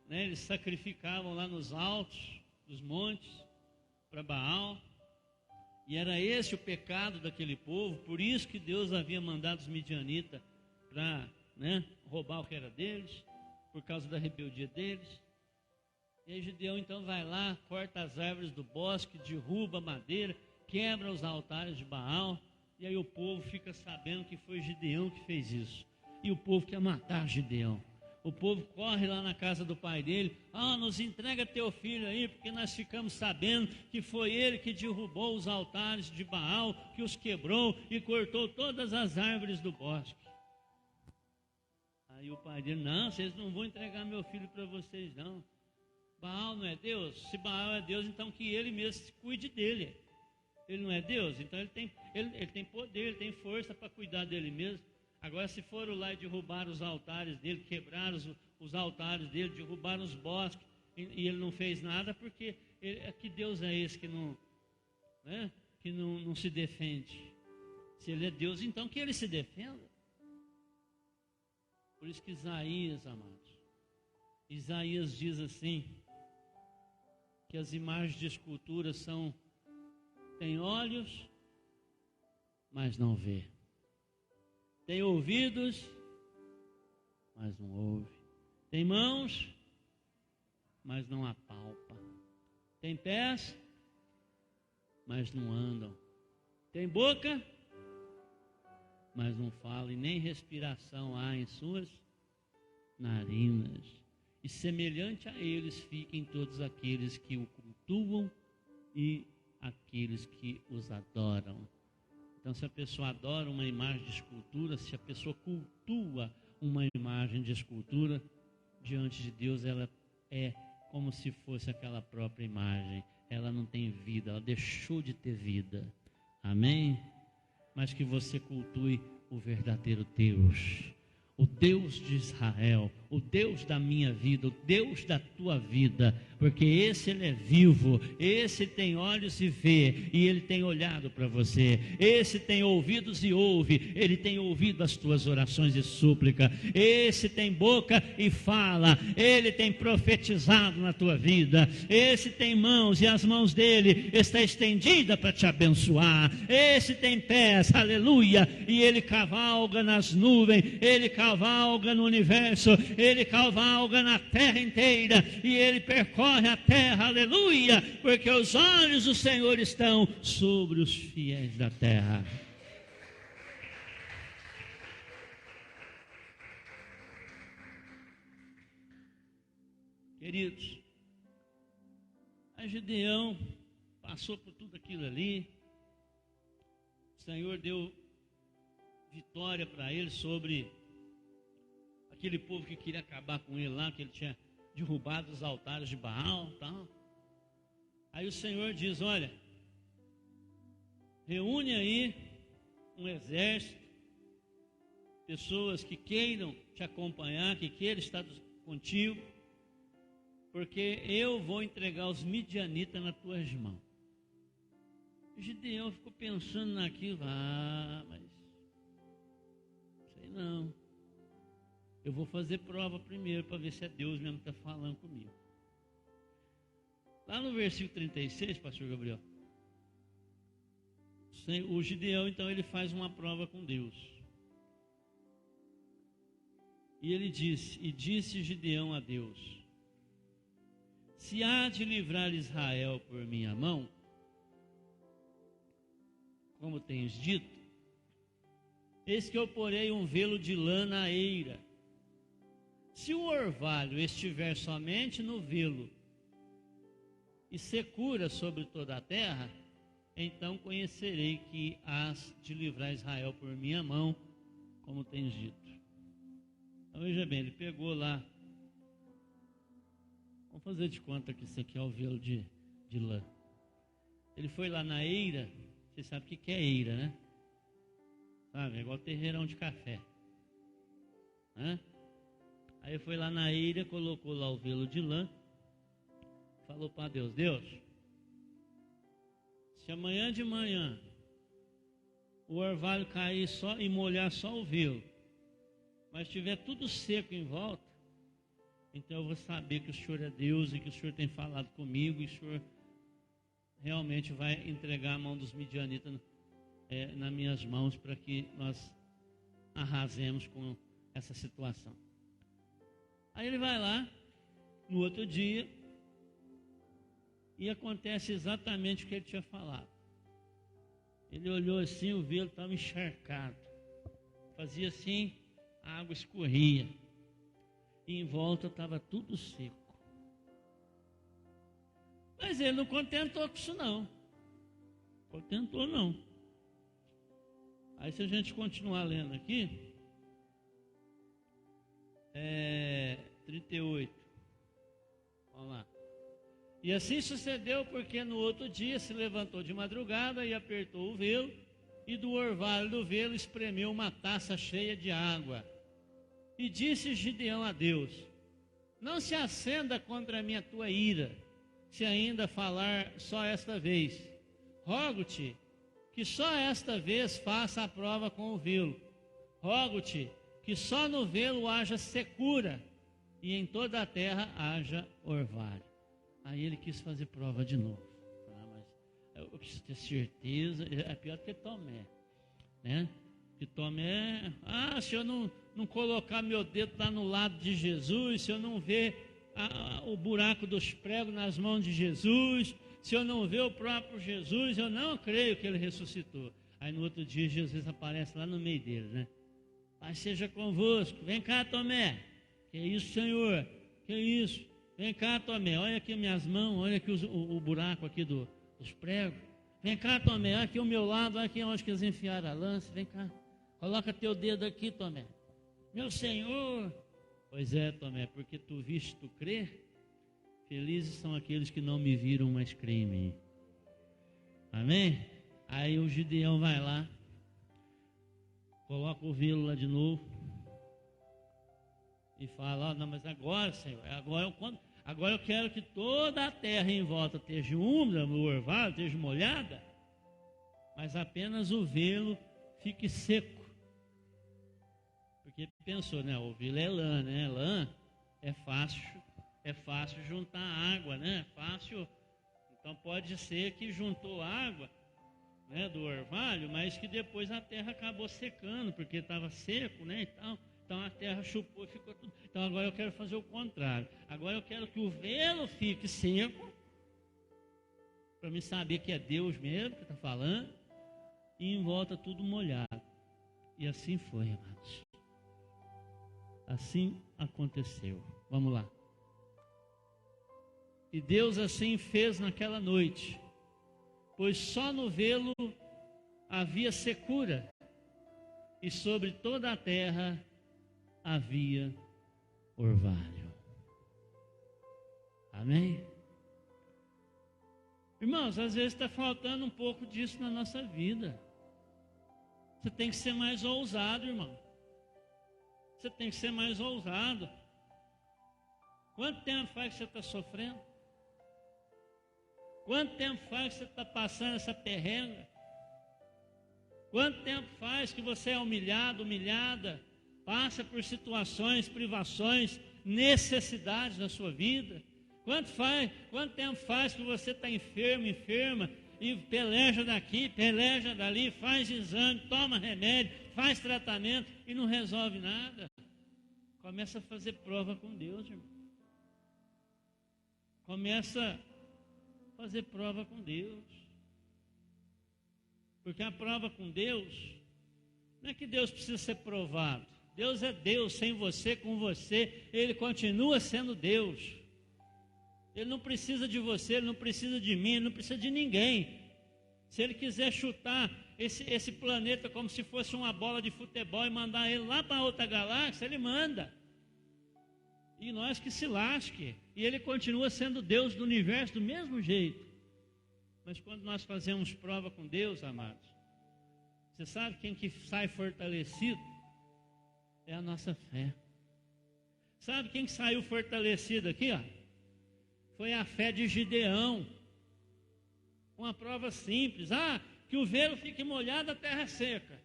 né, eles sacrificavam lá nos altos dos montes para Baal, e era esse o pecado daquele povo. Por isso que Deus havia mandado os midianitas para, né, roubar o que era deles, por causa da rebeldia deles. E aí Gideão então vai lá, corta as árvores do bosque, derruba a madeira, quebra os altares de Baal, e aí o povo fica sabendo que foi Gideão que fez isso, e o povo quer matar Gideão. O povo corre lá na casa do pai dele: nos entrega teu filho aí, porque nós ficamos sabendo que foi ele que derrubou os altares de Baal, que os quebrou e cortou todas as árvores do bosque. Aí o pai dele: não, vocês não vão entregar meu filho para vocês não. Baal não é Deus? Se Baal é Deus, então que ele mesmo se cuide dele. Ele não é Deus? Então ele tem poder, ele tem força para cuidar dele mesmo. Agora, se foram lá e derrubaram os altares dele, quebraram os altares dele, derrubaram os bosques, e ele não fez nada, porque que Deus é esse que não, né, que não se defende? Se ele é Deus, então que ele se defenda. Por isso que Isaías, amados, Isaías diz assim, que as imagens de escultura têm olhos, mas não vê. Tem ouvidos, mas não ouve. Tem mãos, mas não apalpa. Tem pés, mas não andam. Tem boca, mas não fala. E nem respiração há em suas narinas. E semelhante a eles fiquem todos aqueles que o cultuam e aqueles que os adoram. Então, se a pessoa adora uma imagem de escultura, se a pessoa cultua uma imagem de escultura, diante de Deus ela é como se fosse aquela própria imagem. Ela não tem vida, ela deixou de ter vida. Amém? Mas que você cultue o verdadeiro Deus, o Deus de Israel, o Deus da minha vida, o Deus da tua vida, porque esse Ele é vivo, esse tem olhos e vê, e Ele tem olhado para você, esse tem ouvidos e ouve, Ele tem ouvido as tuas orações e súplica, esse tem boca e fala, Ele tem profetizado na tua vida, esse tem mãos e as mãos dele está estendida para te abençoar, esse tem pés, aleluia, e Ele cavalga nas nuvens, Ele cavalga no universo, Ele cavalga na terra inteira, e Ele percorre a terra, aleluia, porque os olhos do Senhor estão sobre os fiéis da terra. Queridos, a Gideão passou por tudo aquilo ali, o Senhor deu vitória para ele sobre aquele povo que queria acabar com ele lá, que ele tinha derrubado os altares de Baal, tal. Aí o Senhor diz: olha, reúne aí um exército, pessoas que queiram te acompanhar, que queiram estar contigo, porque eu vou entregar os midianitas nas tuas mãos. O Gideão ficou pensando naquilo, mas sei não, eu vou fazer prova primeiro para ver se é Deus mesmo que está falando comigo. Lá no versículo 36, pastor Gabriel, o Gideão então ele faz uma prova com Deus. E ele disse Gideão a Deus: se há de livrar Israel por minha mão, como tens dito, eis que eu porei um velo de lã na eira. Se o orvalho estiver somente no velo e secura sobre toda a terra, então conhecerei que hás de livrar Israel por minha mão, como tens dito. Então veja bem, ele pegou lá, vamos fazer de conta que isso aqui é o velo de lã. Ele foi lá na eira, você sabe o que é eira, né? Sabe, é igual terreirão de café. Aí foi lá na eira, colocou lá o velo de lã, falou para Deus: Deus, se amanhã de manhã o orvalho cair só e molhar só o velo, mas estiver tudo seco em volta, então eu vou saber que o Senhor é Deus e que o Senhor tem falado comigo, e o Senhor realmente vai entregar a mão dos midianitas nas minhas mãos, para que nós arrasemos com essa situação. Aí ele vai lá no outro dia e acontece exatamente o que ele tinha falado. Ele olhou assim, o velo estava encharcado, fazia assim, a água escorria, e em volta estava tudo seco. Mas ele não contentou com isso não. Contentou não. Aí se a gente continuar lendo aqui, 38. Vamos lá. E assim sucedeu, porque no outro dia se levantou de madrugada e apertou o velo, e do orvalho do velo espremeu uma taça cheia de água. E disse Gideão a Deus: não se acenda contra mim a tua ira, se ainda falar só esta vez. Rogo-te que só esta vez faça a prova com o velo. Rogo-te que só no velo haja secura, e em toda a terra haja orvalho. Aí ele quis fazer prova de novo. Mas eu preciso ter certeza. É pior do que Tomé, né? Que Tomé, se eu não colocar meu dedo lá no lado de Jesus, se eu não ver o buraco dos pregos nas mãos de Jesus, se eu não ver o próprio Jesus, eu não creio que ele ressuscitou. Aí no outro dia Jesus aparece lá no meio deles, né? Pai seja convosco. Vem cá, Tomé. Que isso, Senhor? Que isso? Vem cá, Tomé. Olha aqui minhas mãos, olha aqui o buraco aqui dos pregos. Vem cá, Tomé. Olha aqui o meu lado, olha aqui onde que eles enfiaram a lança. Vem cá. Coloca teu dedo aqui, Tomé. Meu Senhor. Pois é, Tomé, porque tu viste, tu crê. Felizes são aqueles que não me viram, mas creem em mim. Amém? Aí o Gideão vai lá, coloca o velo lá de novo, e fala, não, mas agora, Senhor, agora eu quero que toda a terra em volta esteja úmida, o orvalho esteja molhada, mas apenas o velo fique seco. Porque pensou, né? O velo é lã, né? Lã é fácil juntar água, né? Fácil. Então pode ser que juntou água, né, do orvalho, mas que depois a terra acabou secando, porque estava seco, né? Então a terra chupou e ficou tudo. Então agora eu quero fazer o contrário. Agora eu quero que o velo fique seco, para me saber que é Deus mesmo que está falando, e em volta tudo molhado. E assim foi, amados. Assim aconteceu. Vamos lá. E Deus assim fez naquela noite, pois só no velo havia secura, e sobre toda a terra havia orvalho. Amém? Irmãos, às vezes está faltando um pouco disso na nossa vida. Você tem que ser mais ousado, irmão. Você tem que ser mais ousado. Quanto tempo faz que você está sofrendo? Quanto tempo faz que você está passando essa perrenga? Quanto tempo faz que você é humilhado, humilhada, passa por situações, privações, necessidades na sua vida? Quanto tempo faz que você está enfermo, enferma, e peleja daqui, peleja dali, faz exame, toma remédio, faz tratamento e não resolve nada? Começa a fazer prova com Deus, irmão. Começa a fazer prova com Deus. Porque a prova com Deus, não é que Deus precisa ser provado. Deus é Deus, sem você, com você, Ele continua sendo Deus. Ele não precisa de você, Ele não precisa de mim, Ele não precisa de ninguém. Se Ele quiser chutar esse planeta como se fosse uma bola de futebol e mandar ele lá para outra galáxia, Ele manda. E nós que se lasque. E Ele continua sendo Deus do universo do mesmo jeito. Mas quando nós fazemos prova com Deus, amados, você sabe quem que sai fortalecido? É a nossa fé. Sabe quem que saiu fortalecido aqui, ó? Foi a fé de Gideão. Uma prova simples. Que o velo fique molhado, a terra seca.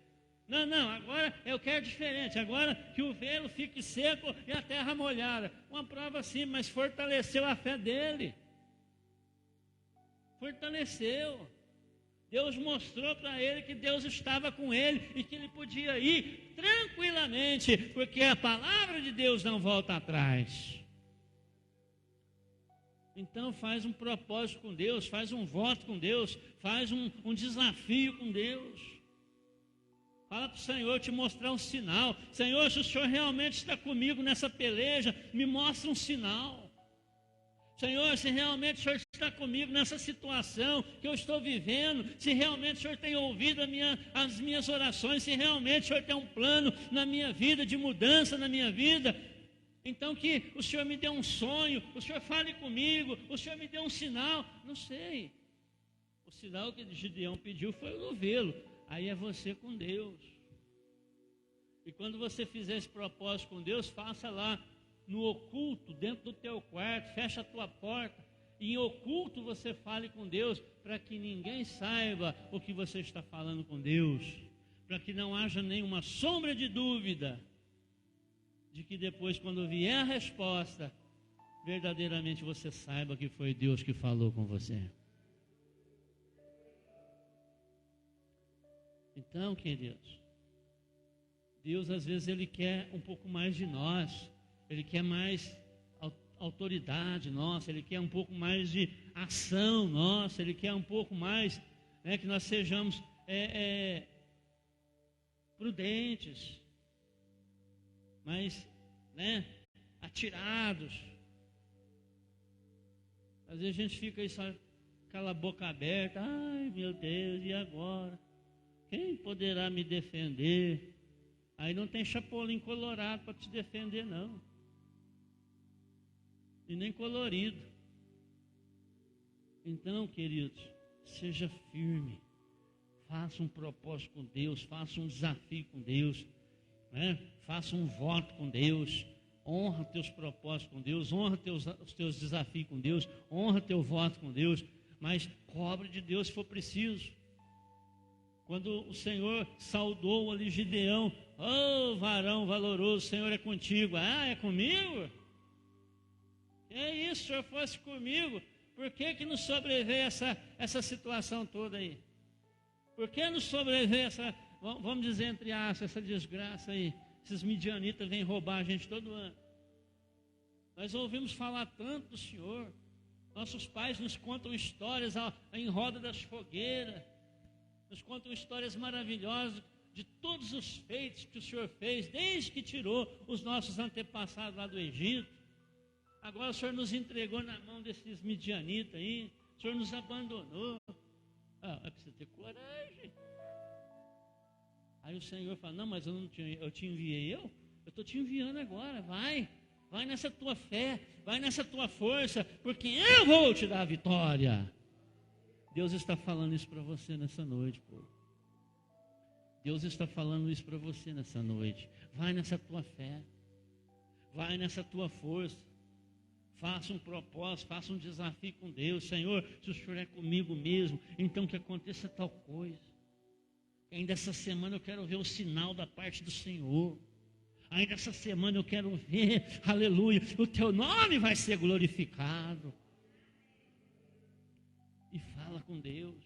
Não, agora eu quero diferente. Agora que o velo fique seco e a terra molhada. Uma prova simples, mas fortaleceu a fé dele. Fortaleceu. Deus mostrou para ele que Deus estava com ele e que ele podia ir tranquilamente, porque a palavra de Deus não volta atrás. Então faz um propósito com Deus, faz um voto com Deus, faz um desafio com Deus. Fala para o Senhor te mostrar um sinal. Senhor, se o Senhor realmente está comigo nessa peleja, me mostra um sinal. Senhor, se realmente o Senhor está comigo nessa situação que eu estou vivendo, se realmente o Senhor tem ouvido as minhas orações, se realmente o Senhor tem um plano na minha vida, de mudança na minha vida, então que o Senhor me dê um sonho, o Senhor fale comigo, o Senhor me dê um sinal. Não sei. O sinal que Gideão pediu foi o novelo. Aí é você com Deus. E quando você fizer esse propósito com Deus, faça lá no oculto, dentro do teu quarto, fecha a tua porta, e em oculto você fale com Deus, para que ninguém saiba o que você está falando com Deus, para que não haja nenhuma sombra de dúvida, de que depois, quando vier a resposta, verdadeiramente você saiba que foi Deus que falou com você. Então, queridos, Deus às vezes Ele quer um pouco mais de nós. Ele quer mais autoridade nossa, Ele quer um pouco mais de ação nossa, Ele quer um pouco mais, né, que nós sejamos prudentes, mas, né, atirados. Às vezes a gente fica aí só aquela boca aberta, ai meu Deus, e agora? Quem poderá me defender? Aí não tem chapolim colorado para te defender, não. E nem colorido. Então, queridos, seja firme. Faça um propósito com Deus, faça um desafio com Deus, né? Faça um voto com Deus, honra teus propósitos com Deus, honra os teus desafios com Deus, honra teu voto com Deus, mas cobre de Deus se for preciso. Quando o Senhor saudou ali Gideão, oh varão valoroso, o Senhor é contigo. Ah, é comigo? É isso, se o Senhor fosse comigo, por que nos sobreveio essa situação toda aí? Por que nos sobreveio essa, vamos dizer entre aspas, essa desgraça aí? Esses midianitas vêm roubar a gente todo ano. Nós ouvimos falar tanto do Senhor. Nossos pais nos contam histórias em roda das fogueiras. Nos contam histórias maravilhosas de todos os feitos que o Senhor fez, desde que tirou os nossos antepassados lá do Egito. Agora o Senhor nos entregou na mão desses midianitas aí. O Senhor nos abandonou. É preciso ter coragem. Aí o Senhor fala, não, mas eu te enviei eu estou te enviando agora, vai nessa tua fé, vai nessa tua força, porque eu vou te dar a vitória. Deus está falando isso para você nessa noite, povo. Deus está falando isso para você nessa noite. Vai nessa tua fé, vai nessa tua força, faça um propósito, faça um desafio com Deus. Senhor, se o Senhor é comigo mesmo, então que aconteça tal coisa. Ainda essa semana eu quero ver o sinal da parte do Senhor. Ainda essa semana eu quero ver, aleluia, o teu nome vai ser glorificado. E fala com Deus.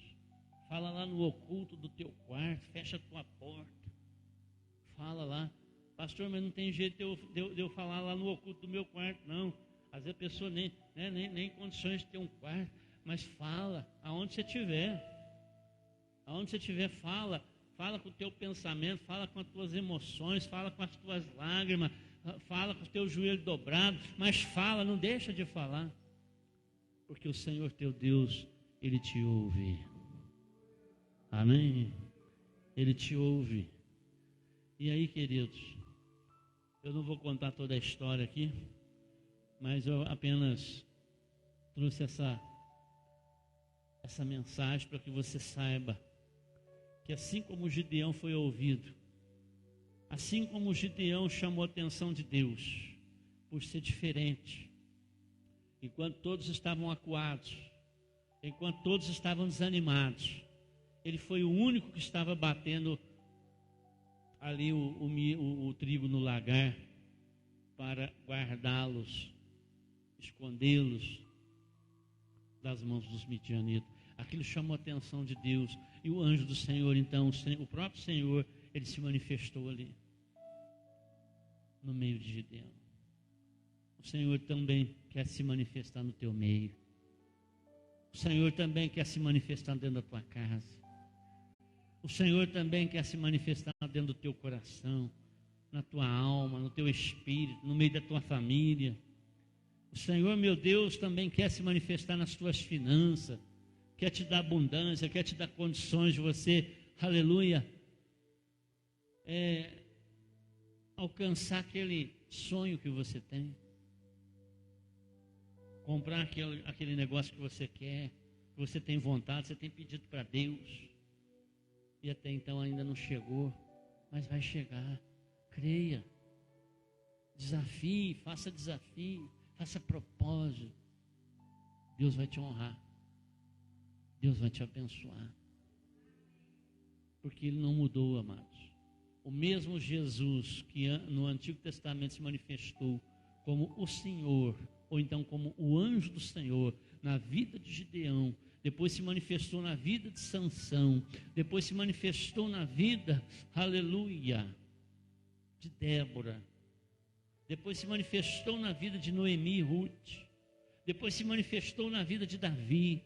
Fala lá no oculto do teu quarto, fecha a tua porta. Fala lá. Pastor, mas não tem jeito de eu falar lá no oculto do meu quarto, não. Às vezes a pessoa nem condições de ter um quarto. Mas fala, aonde você estiver. Aonde você estiver, fala. Fala com o teu pensamento, fala com as tuas emoções, fala com as tuas lágrimas, fala com o teu joelho dobrado, mas fala, não deixa de falar, porque o Senhor teu Deus, Ele te ouve. Amém? Ele te ouve. E aí, queridos, eu não vou contar toda a história aqui, mas eu apenas trouxe essa mensagem para que você saiba que assim como Gideão foi ouvido, assim como Gideão chamou a atenção de Deus, por ser diferente, enquanto todos estavam acuados, enquanto todos estavam desanimados, ele foi o único que estava batendo ali o trigo no lagar, para guardá-los, escondê-los das mãos dos midianitas. Aquilo chamou a atenção de Deus. E o anjo do Senhor, então, o próprio Senhor, ele se manifestou ali, no meio de Gideão. O Senhor também quer se manifestar no teu meio. O Senhor também quer se manifestar dentro da tua casa. O Senhor também quer se manifestar dentro do teu coração, na tua alma, no teu espírito, no meio da tua família. O Senhor, meu Deus, também quer se manifestar nas tuas finanças, quer te dar abundância, quer te dar condições de você, aleluia, alcançar aquele sonho que você tem, comprar aquele negócio que você quer, que você tem vontade, você tem pedido para Deus, e até então ainda não chegou, mas vai chegar. Creia, desafie, faça propósito. Deus vai te honrar, Deus vai te abençoar, porque Ele não mudou, amados. O mesmo Jesus que no Antigo Testamento se manifestou como o Senhor, ou então como o anjo do Senhor na vida de Gideão, depois se manifestou na vida de Sansão, depois se manifestou na vida, aleluia, de Débora, depois se manifestou na vida de Noemi e Ruth, depois se manifestou na vida de Davi.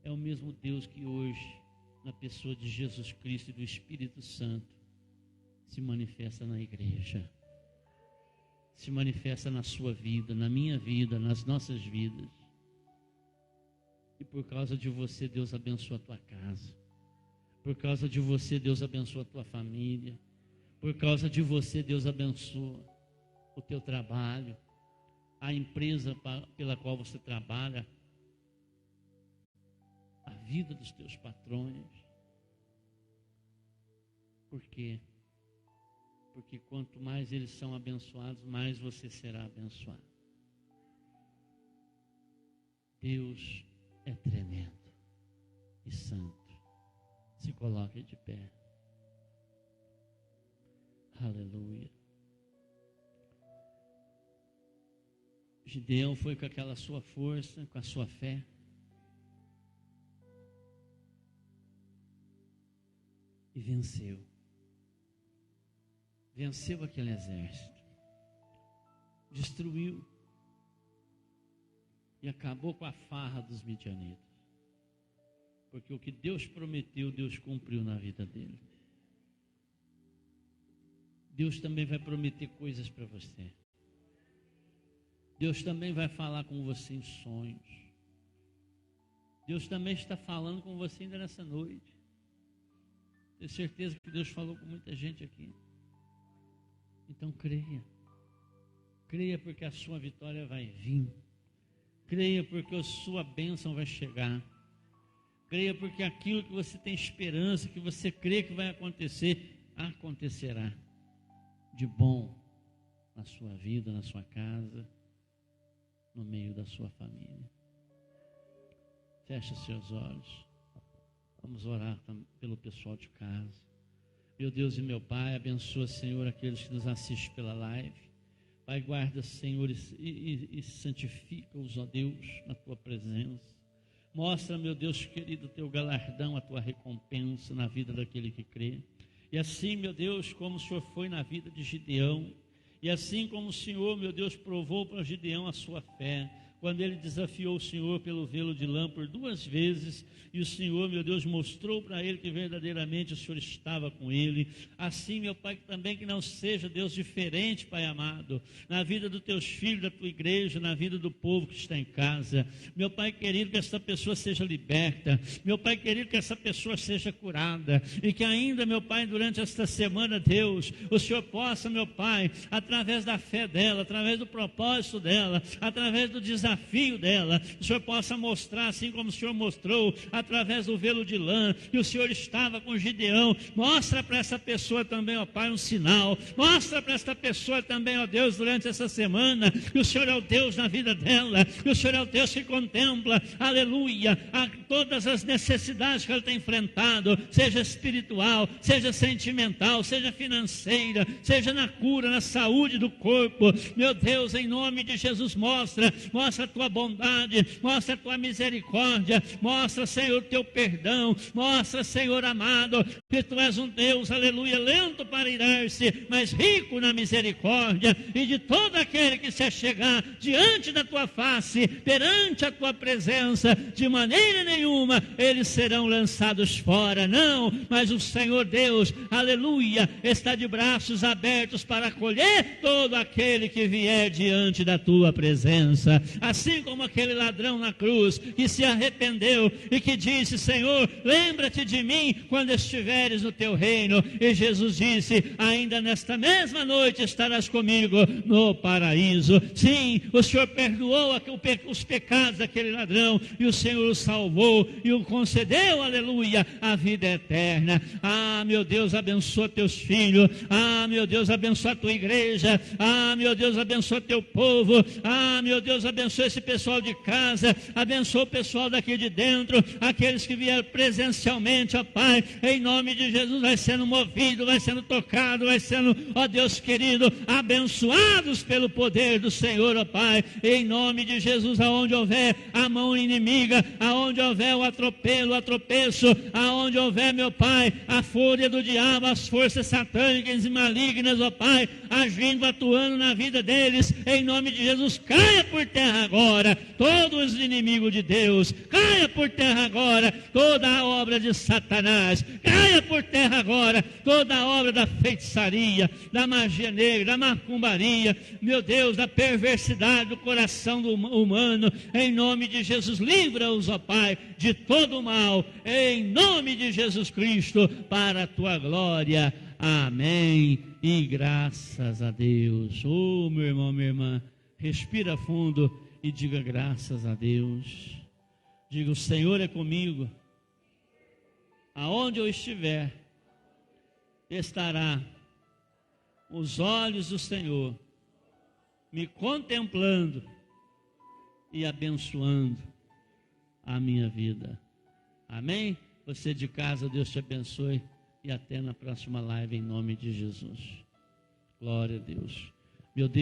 É o mesmo Deus que hoje, na pessoa de Jesus Cristo e do Espírito Santo, se manifesta na igreja, se manifesta na sua vida, na minha vida, nas nossas vidas. E por causa de você, Deus abençoa a tua casa. Por causa de você, Deus abençoa a tua família. Por causa de você, Deus abençoa o teu trabalho, a empresa pela qual você trabalha, a vida dos teus patrões. Por quê? porque quanto mais eles são abençoados, mais você será abençoado. Deus é tremendo e santo. Se coloque de pé. Aleluia. Gideão foi com aquela sua força, com a sua fé. E venceu. Venceu aquele exército. Destruiu. E acabou com a farra dos midianitas. Porque o que Deus prometeu, Deus cumpriu na vida dele. Deus também vai prometer coisas para você. Deus também vai falar com você em sonhos. Deus também está falando com você ainda nessa noite. Tenho certeza que Deus falou com muita gente aqui. Então creia. Creia porque a sua vitória vai vir. Creia porque a sua bênção vai chegar. Creia porque aquilo que você tem esperança, que você crê que vai acontecer, acontecerá. De bom na sua vida, na sua casa, no meio da sua família. Feche seus olhos. Vamos orar pelo pessoal de casa. Meu Deus e meu Pai, abençoa, Senhor, aqueles que nos assistem pela live. Pai, guarda, Senhor, e santifica-os, ó Deus, na Tua presença. Mostra, meu Deus querido, o Teu galardão, a Tua recompensa na vida daquele que crê. E assim, meu Deus, como o Senhor foi na vida de Gideão, e assim como o Senhor, meu Deus, provou para Gideão a sua fé, quando ele desafiou o Senhor pelo velo de lã por 2 vezes, e o Senhor, meu Deus, mostrou para ele que verdadeiramente o Senhor estava com ele. Assim, meu Pai, também que não seja, Deus, diferente, Pai amado, na vida dos teus filhos, da tua igreja, na vida do povo que está em casa. Meu Pai querido, que essa pessoa seja liberta. Meu Pai querido, que essa pessoa seja curada. E que ainda, meu Pai, durante esta semana, Deus, o Senhor possa, meu Pai, através da fé dela, através do propósito dela, através do desafio dela, o Senhor possa mostrar, assim como o Senhor mostrou através do velo de lã, que o Senhor estava com Gideão. Mostra para essa pessoa também, ó Pai, um sinal. Mostra para esta pessoa também, ó Deus, durante essa semana, que o Senhor é o Deus na vida dela, que o Senhor é o Deus que contempla, aleluia, todas as necessidades que ela tem enfrentado, seja espiritual, seja sentimental, seja financeira, seja na cura, na saúde do corpo. Meu Deus, em nome de Jesus, mostra a tua bondade, mostra a tua misericórdia, mostra, Senhor, o teu perdão, mostra, Senhor amado, que tu és um Deus, aleluia, lento para irar-se, mas rico na misericórdia, e de todo aquele que se achegar diante da tua face, perante a tua presença, de maneira nenhuma eles serão lançados fora, não, mas o Senhor Deus, aleluia, está de braços abertos para acolher todo aquele que vier diante da tua presença. Assim como aquele ladrão na cruz que se arrependeu e que disse: Senhor, lembra-te de mim quando estiveres no teu reino. E Jesus disse: ainda nesta mesma noite estarás comigo no paraíso. Sim, o Senhor perdoou os pecados daquele ladrão, e o Senhor o salvou e o concedeu, aleluia, a vida eterna. Ah, meu Deus, abençoa teus filhos. Ah, meu Deus, abençoa a tua igreja. Ah, meu Deus, abençoa teu povo. Ah, meu Deus, abençoa esse pessoal de casa, abençoa o pessoal daqui de dentro, aqueles que vieram presencialmente, ó Pai, em nome de Jesus, vai sendo movido, vai sendo tocado, vai sendo, ó Deus querido, abençoados pelo poder do Senhor, ó Pai, em nome de Jesus, aonde houver a mão inimiga, aonde houver o atropelo, o tropeço, aonde houver, meu Pai, a fúria do diabo, as forças satânicas e malignas, ó Pai, agindo, atuando na vida deles, em nome de Jesus, caia por terra agora todos os inimigos de Deus, caia por terra agora toda a obra de Satanás, caia por terra agora toda a obra da feitiçaria, da magia negra, da macumbaria, meu Deus, da perversidade do coração do humano, em nome de Jesus, livra-os, ó Pai, de todo o mal, em nome de Jesus Cristo, para a tua glória, amém, e graças a Deus. Oh, meu irmão, minha irmã, respira fundo e diga graças a Deus. Diga: o Senhor é comigo. Aonde eu estiver, estará os olhos do Senhor me contemplando e abençoando a minha vida. Amém? Você de casa, Deus te abençoe e até na próxima live em nome de Jesus. Glória a Deus. Meu Deus.